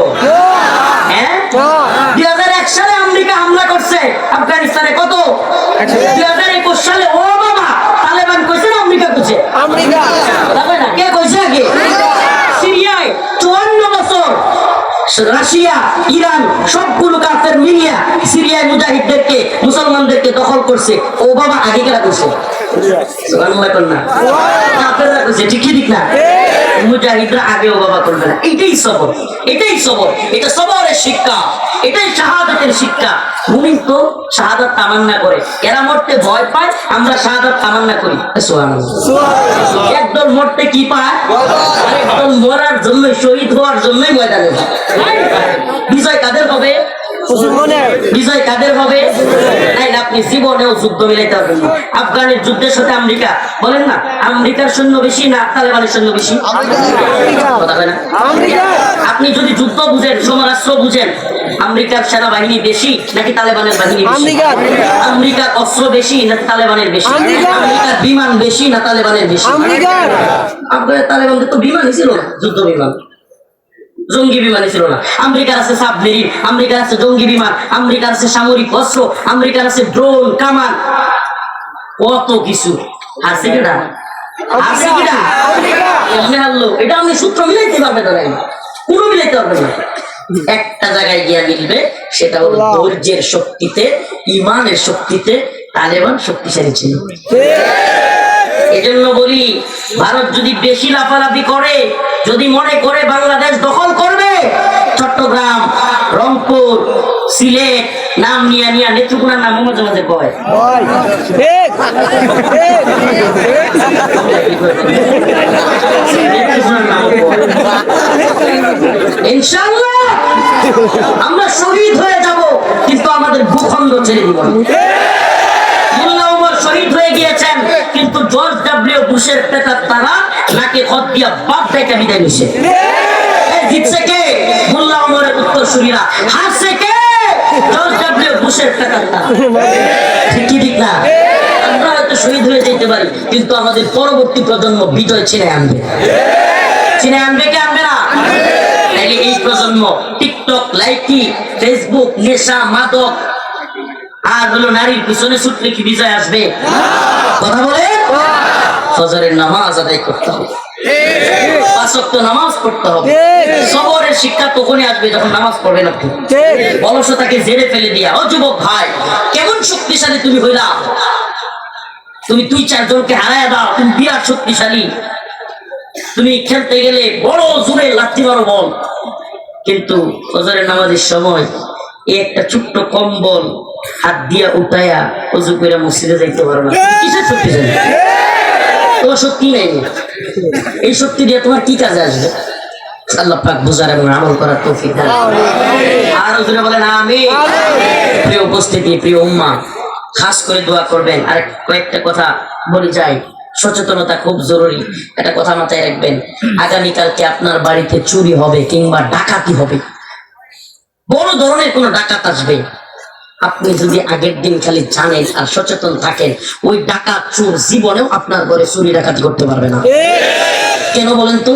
হ্যাঁ। 2001 সালে আমেরিকা হামলা করছে আফগানিস্তানে, কত? 2021 সালে ও বাবা তালেবান কইছে না আমেরিকা কইছে? আমেরিকা। তাই না? কে কইছে আগে? সিরিয়ায় 54 বছর রাশিয়া, ইরান সবগুলো কাফের ভারতের মিডিয়া সিরিয়ায় মুজাহিদদেরকে মুসলমানদেরকে দখল করছে, ওবামা আগে কেরা করছে? সুবহানাল্লাহ কন্যা আপনারা করছে, ঠিক ঠিক না? মুজাহিদরা আগে ওবামা করবে না। এটাই সবর, এটাই সবর, এটা সবরের শিক্ষা, এটাই শাহাদাতের শিক্ষা। মুমিন তো শাহাদাত তামান্না করে, এরা মরতে ভয় পায়, আমরা শাহাদাত তামান্না করি। সুবহানাল্লাহ। একদল মরতে কি পায়, একদল মরার জন্য, শহীদ হওয়ার জন্যই ময়দানে যায়। বিজয় কাদের হবে? বিজয় কাদের হবে? আপনি জীবনেও যুদ্ধ মিলাইতে পারবেন না। আফগানের যুদ্ধের সাথে আমেরিকা, বলেন না আমেরিকার সৈন্য বেশি না তালেবানের সৈন্য বেশি? কথা হয় না? আপনি যদি যুদ্ধ বুঝেন, সমরাস্ত্র বুঝেন, আমেরিকার সেনাবাহিনী বেশি নাকি তালেবানের বাহিনী বেশি? আমেরিকার অস্ত্র বেশি নাকি তালেবানের বেশি? আমেরিকার বিমান বেশি না তালেবানের বেশি? আফগানের তালেবানদের তো বিমানই ছিল না, যুদ্ধ বিমান, জঙ্গি বিমানই ছিল না। আমেরিকার আছে সাবমেরিন, আমেরিকার আছে জঙ্গি বিমান, আমেরিকার আছে সামরিক অস্ত্র, আমেরিকার আছে ড্রোন, কামান, কত কিছু আছে কিনা? আছে কিনা? এটা আপনি সূত্র মিলাইতে পারবেন না, পুরো মিলাইতে পারবেন না। একটা জায়গায় গিয়া মিলবে, সেটা হলো ধৈর্যের শক্তিতে, ইমানের শক্তিতে তালেবান শক্তিশালী ছিল। এজন্য বলি, ভারত যদি বেশি লাফালাফি করে, যদি মনে করে বাংলাদেশ দখল করবে, চট্টগ্রাম, রংপুর, সিলেট নাম নিয়ে নিয়ে নেত্রকোনার নাম মাঝে মাঝে কয়, ইনশাআল্লাহ আমরা শহীদ হয়ে যাব, কিন্তু আমাদের ভূখণ্ড ছেড়ে দিব না। শহীদ হয়ে গিয়েছেন, কিন্তু জর্জ ডব্লিউ বুশের পেতার তারা নাকে খত দিয়া বাপ থেকে বিদায় নিছে। জিতছে কে? মোল্লা ওমরের উত্তরসূরিরা। হারছে কে? জর্জ ডব্লিউ বুশের পেতার তারা। ঠিক কি ঠিক না? আমরা হয়তো শহীদ হয়ে যেতে পারি, কিন্তু আমাদের পরবর্তী প্রজন্ম বিজয় ছিনে আনবে। ছিনে আনবে কে? আনবে না? তাইলে এই প্রজন্ম টিকটক, লাইকি, ফেসবুক, নেশা, মাদক আর হলো নারীর পিছনে ছুটলে কি বিজয় আসবে? কথা বলে, ফজরের নামাজ আদায় করতে হবে, পাঁচ ওয়াক্ত নামাজ পড়তে হবে। সবরের শিক্ষা তখনই আসবে যখন নামাজ পড়বেন আপনি। অলসতাকে জেরে ফেলে দিয়া, ও যুবক ভাই, কেমন শক্তিশালী তুমি হইলা, তুমি 2-4 জনকে হারায় দাও, তুমি বিরাট শক্তিশালী, তুমি খেলতে গেলে বড় জোরে লাথি মারো বল, কিন্তু ফজরের নামাজের সময় একটা ছোট্ট কম্বল হাত দিয়া উঠায়া অজু করে মসজিদে যাইতে পারো না। কিসের শক্তি জানি? তোমার শক্তি নেই। এই শক্তি দিয়ে তোমার কি কাজে আসবে? আল্লাহ পাক বুঝার এবং আমল করার তৌফিক দান। আর ওজনে বলেন আমিন। প্রিয় উপস্থিতি, প্রিয় উম্মাহ, খাস করে দোয়া করবেন। আর কয়েকটা কথা বলি যাই, সচেতনতা খুব জরুরি। একটা কথা মাথায় রাখবেন, আগামীকালকে আপনার বাড়িতে চুরি হবে কিংবা ডাকাতি হবে, বড় ধরনের কোনো ডাকাত আসবে, আপনি যদি আগের দিন খালি জানেন আর সচেতন থাকেন, ওই ডাকাত চোর জীবনেও আপনার ঘরে চুরি ডাকাতি করতে পারবে না। কেন বলেন তো?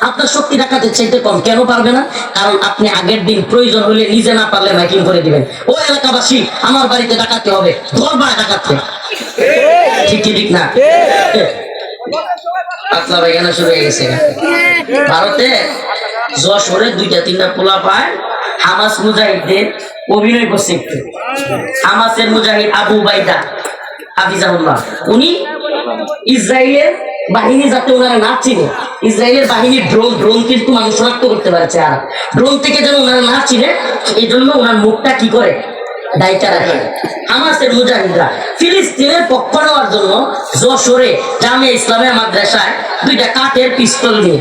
আপনার শক্তি ডাকাতের চাইতে কম। কেন পারবে না? কারণ আপনি আগের দিন প্রয়োজন হলে নিজে না পারলে মাইকিং করে দিবেন, ও এলাকাবাসী আমার বাড়িতে ডাকাতি হবে, ধরবা ডাকাতকে। ঠিক কি ঠিক না? পাতলা পায়খানা শুরু হয়ে গেছে ভারতে। যশোরে 2-3টা পোলা পায় হামাস মুজাহিদদের অভিনয় করছে। একটু হামাসের মুজাহিদ আবু বাইদা হাফিজাহুল্লাহ, উনি ইসরায়েলের বাহিনী, যাতে ওনারা না চিনে, ইসরায়েলের বাহিনীর ড্রোন কিন্তু মানুষ শনাক্ত করতে পারছে, আর ড্রোন থেকে যেন ওনারা না চিনে, এই জন্য ওনার মুখটা কি করে দায়িত্ব রাখে। হামাসের মুজাহিদরা ফিলিস্তিনের পক্ষ নেওয়ার জন্য যশোরে জামিয়া ইসলামিয়া মাদ্রাসায় 2টা কাঠের পিস্তল নিয়ে,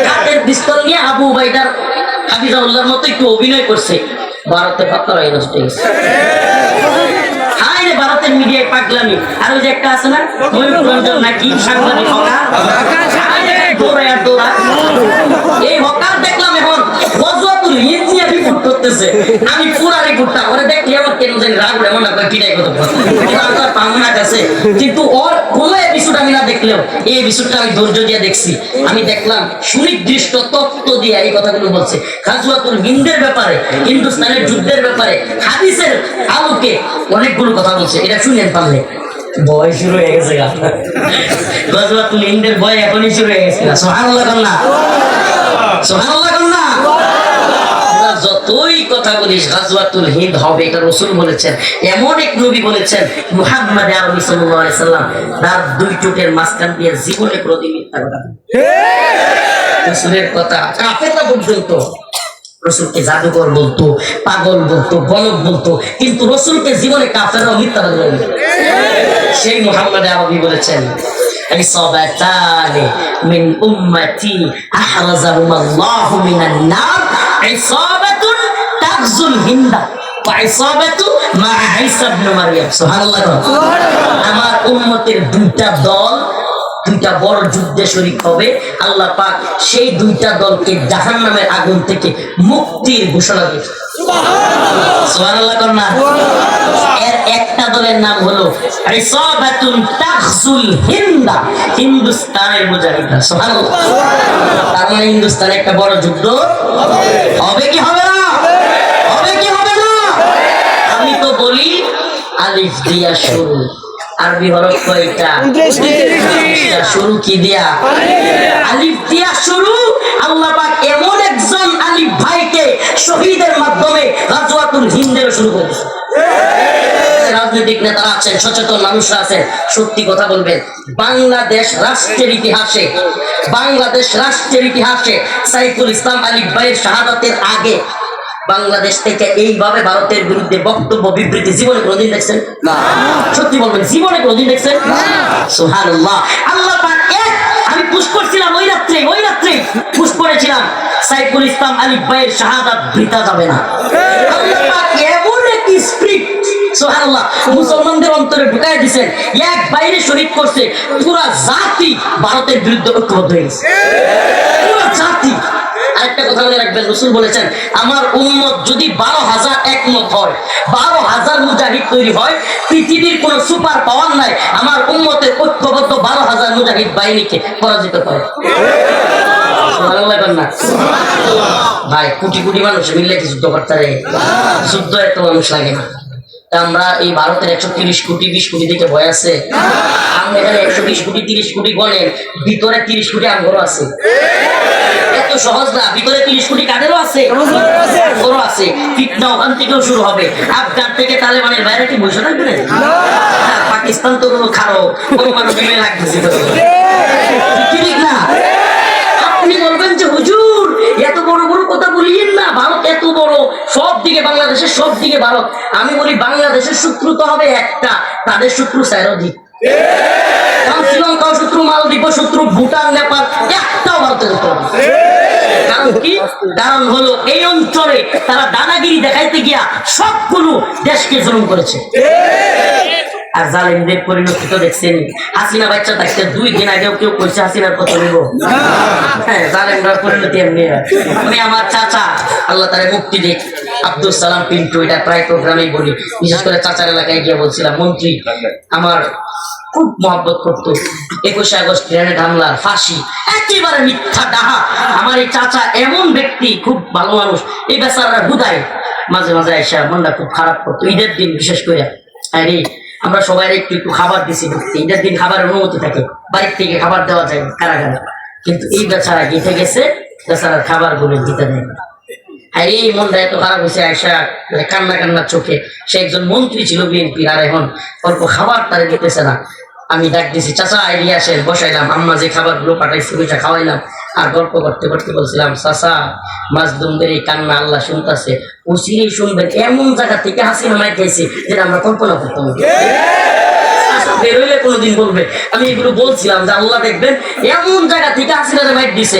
কাঠের পিস্তল নিয়ে আবু উবাইদার হাফিজাহুল্লাহর মতো একটু অভিনয় করছে। ভারতে পাত্তা নষ্ট হয়ে গেছে। হাই রে, ভারতের মিডিয়ায় পাগলামি। আর ওই যে একটা আছে না, ময়ূররঞ্জন নাকি সাংবাদিক হকার, এই হকার দেখলাম এখন গজওয়াতুল হিন্দ নিয়ে রিপোর্ট করতেছে। আমি পুরা রিপোর্টটা ওরে দেখলে আমার কেন জানি রাগ উঠে, মনে হয় কিটাই কথা পাওনা কাছে, কিন্তু ওর কোনো এপিসোড আমি না দেখলেও এই এপিসোডটা আমি ধৈর্য দিয়ে দেখছি। আমি দেখলাম সুনির্দিষ্ট তত্ত্ব দিয়ে এই কথাগুলো বলছে। গাজওয়াতুল হিন্দের ব্যাপারে, হিন্দুস্তানের যুদ্ধের ব্যাপারে হাদিসের আলোকে অনেকগুলো কথা বলছে। এটা শুনেন পারলে ভয় শুরু হয়ে গেছে। গাজওয়াতুল হিন্দের ভয় এখনই শুরু হয়ে গেছে। সুবহানাল্লাহ, সুবহানাল্লাহ। যতই কথা বলিস গাজওয়াতুল হিন্দ হবে, এটা রাসূল বলেছেন। এমন এক নবী বলেছেন মুহাম্মদ আরবি সাল্লাল্লাহু আলাইহি সাল্লাম, তার দুই চোখের মাঝখান দিয়ে জীবনে কোনোদিন মিথ্যা কথা বলেন। রাসূলের কথা কাফেররা পর্যন্ত রাসূলকে জাদুকর বলতো, পাগল বলতো, গলব বলতো, কিন্তু রাসূলকে জীবনে কাফেররা মিথ্যা কথা বলেন। সেই মুহাম্মদ আরবি বলেছেন ইসাবাতানি মিন উম্মতি আহরাজাহুমাল্লাহু মিনান নার, ইসাবাতুন তাগজুল হিন্দা ওয়া ইসাবাতু মা ঈসা ইবনে মারইয়াম। সুবহানাল্লাহ। আমার উম্মতের দুইটা দল দুইটা বড় যুদ্ধে শরীক হবে, আল্লাহ পাক সেই দুইটা দলকে জাহান্নামের আগুন থেকে মুক্তির ঘোষণা দিয়েছে। সুবহানাল্লাহ করনা। এর একটা দলের নাম হলো ইসাবাতুন তাগজুল হিন্দা, হিন্দুস্তানের মুজাহিদরা। সুবহানাল্লাহ। তার মানে হিন্দুস্তানে একটা বড় যুদ্ধ হবে কি হবে না? হবে কি হবে না? আমি তো বলি আলিফ দিয়া শুরু, আরবি হরফ কয়টা? শুরু কি দিয়া? আলিফ দিয়া শুরু। আল্লাহ পাক এমন একজন আলিফ ভাইকে শহীদের মাধ্যমে গাজওয়াতুল হিন্দের শুরু করেছে। রাজনৈতিক নেতারা আছেন, সচেতন মানুষরা আছেন, সত্যি কথা বলবেন। বাংলাদেশ রাষ্ট্রের ইতিহাসে সাইফুল ইসলাম আলিফ ভাইয়ের শাহাদাতের আগে বাংলাদেশ থেকে এইভাবে ভারতের বিরুদ্ধে বক্তব্য বিবৃতি জীবনে কোনদিন দেখছেন? না। সত্যি বলবেন, জীবনে কোনদিন দেখছেন? সুবহানাল্লাহ। আল্লাহ পাক এক, আমি পুশ করছিলাম ওই রাত্রে পুশ করেছিলাম সাইফুল ইসলাম আলিফ ভাইয়ের শাহাদাত বৃথা যাবে না। আল্লাহ পাক এমন এক স্পিরিট সুবহানাল্লাহ মুসলমানদের অন্তরে ঢুকায় দিয়েছেন, এক বাইরে শহীদ করছে, পুরা জাতি ভারতের বিরুদ্ধে ঐক্যবদ্ধ হয়ে গেছে। পুরা জাতি। আরেকটা কথা মনে রাখবেন, রাসূল বলেছেন আমার উম্মত যদি 12,000 একমত হয়, 12,000 মুজাহিদ তৈরি হয়, পৃথিবীর কোন সুপার পাওয়ার নাই আমার উম্মতের ঐক্যবদ্ধ 12,000 মুজাহিদ বাহিনীকে পরাজিত করে। ভাই কোটি কোটি মানুষ মিললে কি যুদ্ধ করতে পারে? যুদ্ধ এত মানুষ লাগে না। আমরা এই ভারতের 130 কোটি 20 কোটি দিকে ভয় আছে, আমরা এখানে 120 কোটি 30 কোটি গণের ভিতরে 30 কোটি আমগরও আছে। এত সহজ না, ভিতরে 30 কোটি কাদেরও আছে, ওরও আছে। ফিতনা ওখান থেকেও শুরু হবে। আফগান থেকে তালেবানের বাইরে কি বসে থাকবে না? পাকিস্তান তো খারো মানুষ মিলে লাগতেছে, ঠিক না? আপনি বলবেন যে হুজুর এত বড় বড় কথা বলিয়েন না, ভারত এত বড়, সব দিকে বাংলাদেশের সব দিকে ভারত। আমি বলি বাংলাদেশের শত্রু তো হবে একটা, তাদের শত্রু চারদিক। শ্রীলঙ্কার শত্রু, মালদ্বীপ শত্রু, ভুটান, নেপাল, একটাও ভারতের হবে। কারণ কি? কারণ হলো এই অঞ্চলে তারা দাদাগিরি দেখাইতে গিয়া সবগুলো দেশকে জুলুম করেছে। আর জালেমদের পরিণতি তো দেখছেন। হাসিনা বাচ্চা থাকতে 2 দিন আগেও কেউ কইছে হাসিনার কত নিব। হ্যাঁ, জালেমদের পরিণতি এমনি। আমি আমার চাচা আল্লাহ তারে মুক্তি দিক, আব্দুল সালাম পিন্টু, এটা প্রায় প্রোগ্রামেই বলি, বিশেষ করে চাচার এলাকায় গিয়ে বলছিলাম, মন্ত্রী আমার খুব মহব্বত করতো। 21 আগস্ট গ্রেনেড হামলার ফাঁসি একেবারে মিথ্যা ডাহা। আমার এই চাচা এমন ব্যক্তি, খুব ভালো মানুষ। এই বেচারা হুদায় মাঝে মাঝে আইসা মনটা খুব খারাপ করতো। ঈদের দিন বিশেষ করে আরে আমরা সবাই একটু একটু খাবার দিছি, ঈদের দিন খাবারের অনুমতি থাকে, বাড়ির থেকে খাবার দেওয়া যায় কারাগারে, কিন্তু এই বেচারা গেঁথে গেছে, বেচারার খাবার গুলো দিতে দেয় না। আর এই মনটা এত খারাপ হয়েছে, আয়সা কান্না কান্নার চোখে। সে একজন মন্ত্রী ছিল বিএনপির, আর এখন অল্প খাবার তারা দিতেছে না। আমি ডাক দিছি, চাচা আইডিয়া আসে, বসাইলাম, আম্মা যে খাবার গুলো পাঠাইছি ওইটা খাওয়াইলাম, আর গল্প করতে করতে বলছিলাম, চাচা মাজলুমদের এই কান্না আল্লাহ শুনতেছে, ও সিরি শুনবেন, এমন জায়গা থেকে হাসিনা মাই খাইছে যেটা আমরা কল্পনা করতাম। বেরোইলে কোনোদিন বলবে। আমি এগুলো বলছিলাম যে আল্লাহ দেখবেন এমন জায়গা থেকে হাসিনা মাইট দিছে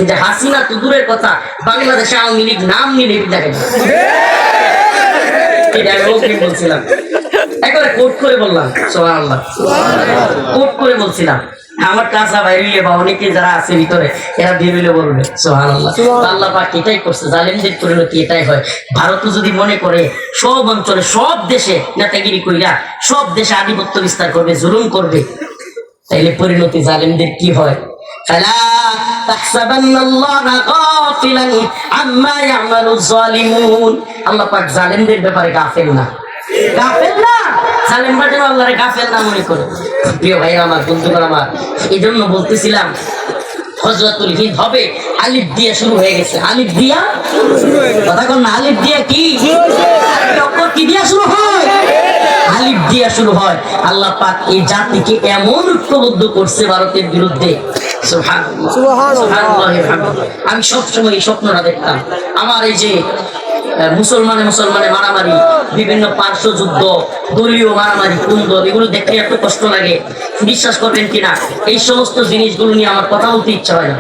যে হাসিনা তো দূরের কথা, বাংলাদেশে আওয়ামী লীগ নাম নিলে দেখেন। বলছিলাম একবারে কোট করে বললাম, সুবহানাল্লাহ, কোট করে বলছিলাম। আমার কাঁচা বাইরে বা অনেকে যারা আছে ভিতরে এরা বেরোলে বলবে সুবহানাল্লাহ। আল্লাহ পাক এটাই করছে, জালেমদের পরিণতি এটাই হয়। ভারত যদি মনে করে সব অঞ্চলে সব দেশে নেতাগিরি কইরা সব দেশে আধিপত্য বিস্তার করবে, জুলুম করবে, তাইলে পরিণতি জালেমদের কি হয়? ফালা তাহসাবান্নাল্লাহা গাফিলান আম্মা ইয়ামালুজ জালিমুন। আল্লাহ পাক জালেমদের ব্যাপারে গাফিল না, গাফিল না। জালেমরা যেন আল্লাহরে গাফিল না মনে করে। প্রিয় ভাইরা আমার, বন্ধুরা আমার, এই জন্য বলতেছিলাম গজওয়াতুল হিন্দ হবে, আলিফ দিয়ে শুরু হয়ে গেছে। আলিফ দিয়া কথা কন না, আলিফ দিয়া কি অক্ষর কি দিয়া শুরু হয়? আলিফ দিয়া শুরু হয়। আল্লাহ পাক এই জাতিকে এমন ঐক্যবদ্ধ করছে ভারতের বিরুদ্ধে, সুবহানাল্লাহ সুবহানাল্লাহ। আমি সবসময় এই স্বপ্নটা দেখতাম। আমার এই যে মুসলমানে মারামারি, বিভিন্ন পার্শ্ব যুদ্ধ, দলীয় মারামারি, কুন্দল, এগুলো দেখতে এত কষ্ট লাগে, বিশ্বাস করবেন কিনা। এই সমস্ত জিনিসগুলো নিয়ে আমার কথা বলতে ইচ্ছা হয় না,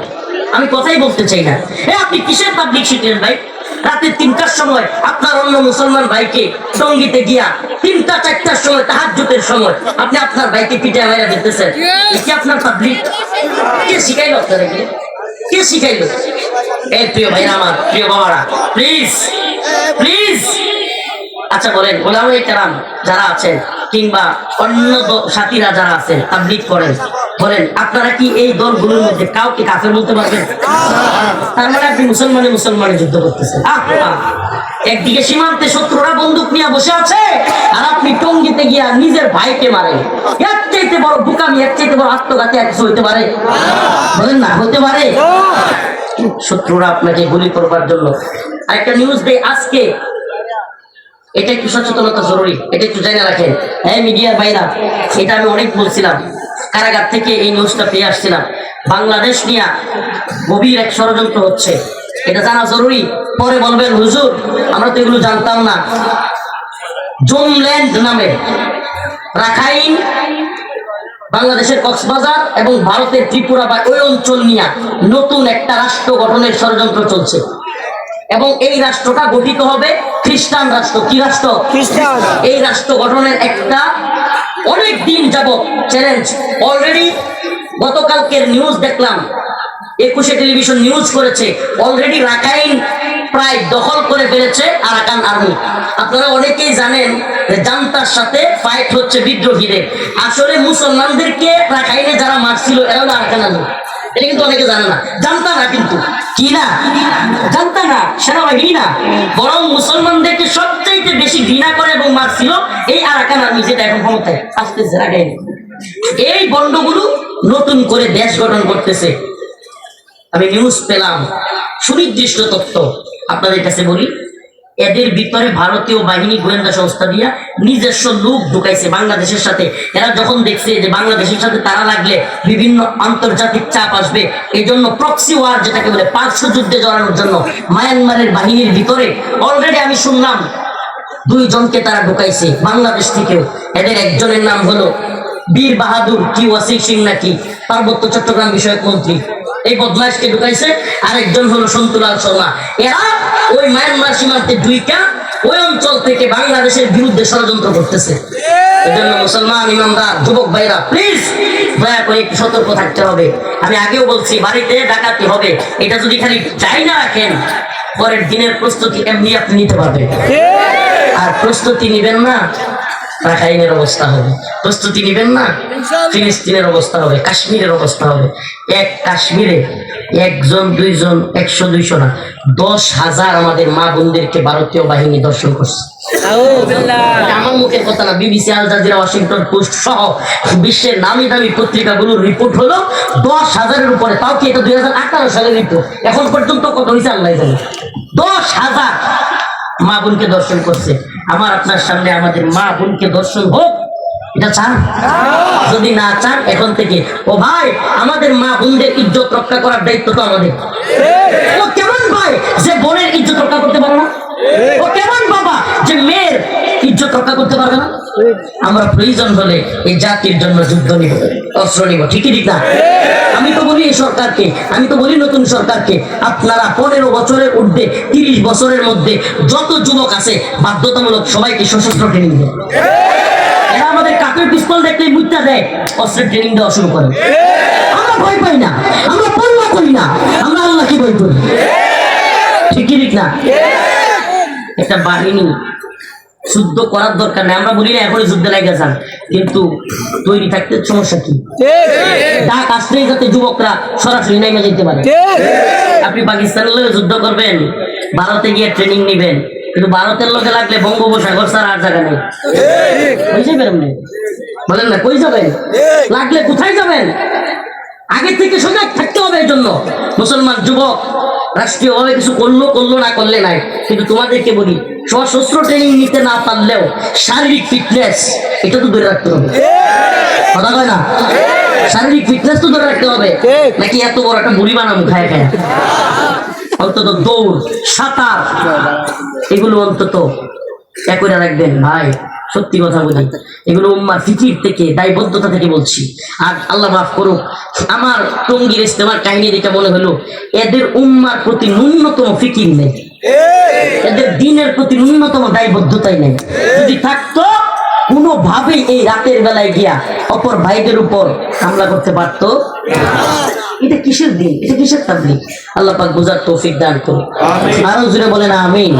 আমি কথাই বলতে চাই না। আপনি কিসের পাবলিক শিখলেন ভাই? রাতে 3টার সময় আপনার অন্য মুসলমান ভাইকে টঙ্গিতে গিয়া 3টা 4টার সময় তাহাজ্জুদের সময় আপনি আপনার ভাইকে পিঠে মাইরা দিতেছেন। কি আপনার পাবলিক? কে শিখাইলো আপনাদেরকে? কে শিখাইলো? এই প্রিয় ভাইরা আমার, প্রিয় বাবারা, প্লিজ প্লিজ, আচ্ছা বলেন ওলামায়ে কেরাম যারা আছেন কিংবা অন্য সাথীরা যারা আছেন তাবলীগ করেন, বলেন আপনারা কি এই দলগুলোর মধ্যে কাউকে কাফের বলতে পারবেন? তার মানে আপনি মুসলমানে যুদ্ধ করতেছেন। একদিকে সীমান্তে শত্রুরা বন্দুক নিয়ে বসে আছে, আর আপনি টঙ্গিতে গিয়া নিজের ভাইকে মারেন। এর চাইতে বড় বুকামি, এর চাইতে বড় আত্মঘাতী আর কিছু হইতে পারে? বলেন না, হতে পারে? শত্রুরা আপনাকে গুলি করবার জন্য। আরেকটা নিউজ দেই আজকে, এটা একটু সচেতনতা জরুরি, এটা একটু জেনে রাখেন। হ্যাঁ মিডিয়ার ভাইরা, এটা আমি অনেক বলছিলাম, কারাগার থেকে এই নিউজটা পেয়ে আসছিলাম। বাংলাদেশ নিয়ে গভীর এক ষড়যন্ত্র হচ্ছে, এটা জানা জরুরি। পরে বলবেন হুজুর আমরা তো এগুলো জানতাম না। জুমল্যান্ড নামে রাখাইন, বাংলাদেশের কক্সবাজার এবং ভারতের ত্রিপুরা বা ওই অঞ্চল নিয়ে নতুন একটা রাষ্ট্র গঠনের ষড়যন্ত্র চলছে, এবং এই রাষ্ট্রটা গঠিত হবে খ্রিস্টান রাষ্ট্র। কি রাষ্ট্র? খ্রিস্টান। এই রাষ্ট্র গঠনের একটা অনেক দিন যাবত চ্যালেঞ্জ। অলরেডি গতকালকের নিউজ দেখলাম, 21 টেলিভিশন নিউজ করেছে, অলরেডি রাখাইন প্রায় দখল করে ফেলেছে আরাকান আর্মি। আপনারা অনেকেই জানেন যে জান্তার সাথে ফাইট হচ্ছে বিদ্রোহীদের। আসলে মুসলমানদেরকে রাখাইনে যারা মারছিল এরা হলো আরাকান আর্মি, এটা কিন্তু অনেকে জানে না। জানতা না, কিন্তু কি না জানতা না, সেনাবাহিনী না, বরং মুসলমানদেরকে সবচাইতে বেশি ঘৃণা করে এবং মারছিল এই আরাকান আর্মি, যেটা এখন ক্ষমতায় আসতেছে রাখাইনে। এই বন্ডগুলো নতুন করে দেশ গঠন করতেছে। আমি নিউজ পেলাম, সুনির্দিষ্ট তথ্য আপনাদের কাছে বলি। এদের ভিতরে ভারতীয় বাহিনী গোয়েন্দা সংস্থা দিয়া নিজস্ব লোক ঢুকাইছে বাংলাদেশের সাথে। এরা যখন দেখছে যে বাংলাদেশের সাথে তারা লাগলে বিভিন্ন আন্তর্জাতিক চাপ আসবে, এই জন্য প্রক্সি ওয়ার যেটাকে বলে পার্শ্ব যুদ্ধে জড়ানোর জন্য মায়ানমারের বাহিনীর ভিতরে অলরেডি আমি শুনলাম 2 জনকে তারা ঢুকাইছে বাংলাদেশ থেকেও। এদের একজনের নাম হলো বীর বাহাদুর কি ওয়াসি সিং নাকি, পার্বত্য চট্টগ্রাম বিষয়ক মন্ত্রী, এই বদমাইশকে ঢুকাইছে। আরেকজন হলো সন্তুলাল শর্মা। এরা ওই মায়ানমার সীমান্তে ঢুইকা ওই অঞ্চল থেকে বাংলাদেশের বিরুদ্ধে ষড়যন্ত্র করতেছে। এজন্য মুসলমান ইমানদার যুবক ভাইরা প্লিজ দয়া করে একটু সতর্ক থাকতে হবে। আমি আগেও বলছি, বাড়িতে ডাকাতি হবে, এটা যদি খালি চাই না রাখেন, পরের দিনের প্রস্তুতি এমনি আপনি নিতে পারবেন। আর প্রস্তুতি নিবেন না, রাখাইনের অবস্থা হবে। প্রস্তুতি নিবেন না, ফিলিস্তিনের অবস্থা হবে, কাশ্মীরের অবস্থা হবে। এক কাশ্মীরে 1 জন 2 জন 100 200 না, 10,000 আমাদের মা বোনদেরকে ভারতীয় বাহিনী দর্শন করছে। আমার মুখের কথা না, BBC, Al Jazeera, Washington Post সহ বিশ্বের নামি দামি পত্রিকাগুলোর রিপোর্ট হলো 10,000-এর উপরে। তাও কি এটা 2018 সালের রিপোর্ট, এখন পর্যন্ত কত হয়েছে আল্লাহ জানে। 10,000 মা বোনকে দর্শন করছে। আমার আপনার সামনে আমাদের মা বোনকে দর্শন হোক, এটা চান? যদি না চান এখন থেকে, ও ভাই আমাদের মা বোনদের ইজ্জত রক্ষা করার দায়িত্ব তো আমাদের। ও কেমন ভাই যে বোনের ইজ্জত রক্ষা করতে পারে না? ও কেমন বাবা যে মেয়ের ইজ্জত রক্ষা করতে পারবে না? আমরা প্রয়োজন হলে এই জাতির জন্য যুদ্ধ নিব, অস্ত্র নিব, ঠিকই ঠিক না? আমি তো বলি এই সরকারকে, আমি তো বলি নতুন সরকারকে, আপনারা 15 বছরের ঊর্ধ্বে 30 বছরের মধ্যে যত যুবক আছে বাধ্যতামূলক সবাইকে সশস্ত্র ট্রেনিং দেয়। এরা আমাদের কাপের পিস্তল দেখলে মুইটা দেয়, অস্ত্রের ট্রেনিং দেওয়া শুরু করে। আমরা ভয় পাই না, আমরা পরোয়া করি না, আমরা আল্লাহকে ভয় করি, ঠিকই ঠিক না? একটা বাহিনী যুদ্ধ করার দরকার নেই, আমরা বলি না এখনই যুদ্ধে লেগে যান, কিন্তু তৈরি থাকতে সমস্যা কি? ডাক আসলেই যাতে যুবকরা সরাসরি নেমে যেতে পারে। আপনি পাকিস্তানের লোকে যুদ্ধ করবেন, ভারতে গিয়ে ট্রেনিং নিবেন, কিন্তু ভারতের লোকে লাগলে বঙ্গোপসাগর ছাড়া আর জায়গা নেই। কই যাবেন? বলেন না, কই যাবেন? লাগলে কোথায় যাবেন? আগে থেকে সজাগ থাকতে হবে। এই জন্য মুসলমান যুবক রাষ্ট্রীয়ভাবে কিছু করলো না করলে নাই, কিন্তু তোমাদেরকে বলি সশস্ত্র ট্রেনিং নিতে না পারলেও শারীরিক ফিটনেস এটা তো ধরে রাখতে হবে। কথা কয় না? শারীরিক ফিটনেস তো ধরে রাখতে হবে, নাকি এত বড় একটা বুড়ি বানাবো খায় খায়? অন্তত দৌড়, সাঁতার এগুলো অন্তত করে রাখবেন ভাই। সত্যি কথা বলি, এগুলো উম্মার ফিকির থেকে, দায়বদ্ধতা থেকে বলছি। আর আল্লাহ মাফ করুক, আমার টঙ্গীর ইস্তেমার কাহিনী যেটা মনে হলো, এদের উম্মার প্রতি ন্যূনতম ফিকির নেই, এদের দিনের প্রতি ন্যূনতম দায়বদ্ধতাই নেই। যদি থাকতো কোনোভাবেই এই রাতের বেলায় গিয়া অপর ভাইদের উপর হামলা করতে পারতো? এটা কিসের দিন, এটা কিসের তাবলীগ? আল্লাহ পাক বুঝার তৌফিক দান করুন। আরো জোরে বলেন আমিন।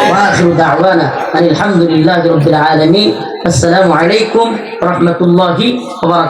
ওয়া আখিরু দাওয়ানা আলহামদুলিল্লাহি রাব্বিল আলামিন। আসসালামু আলাইকুম ওয়া রাহমাতুল্লাহি ওয়া বারাকাতুহু।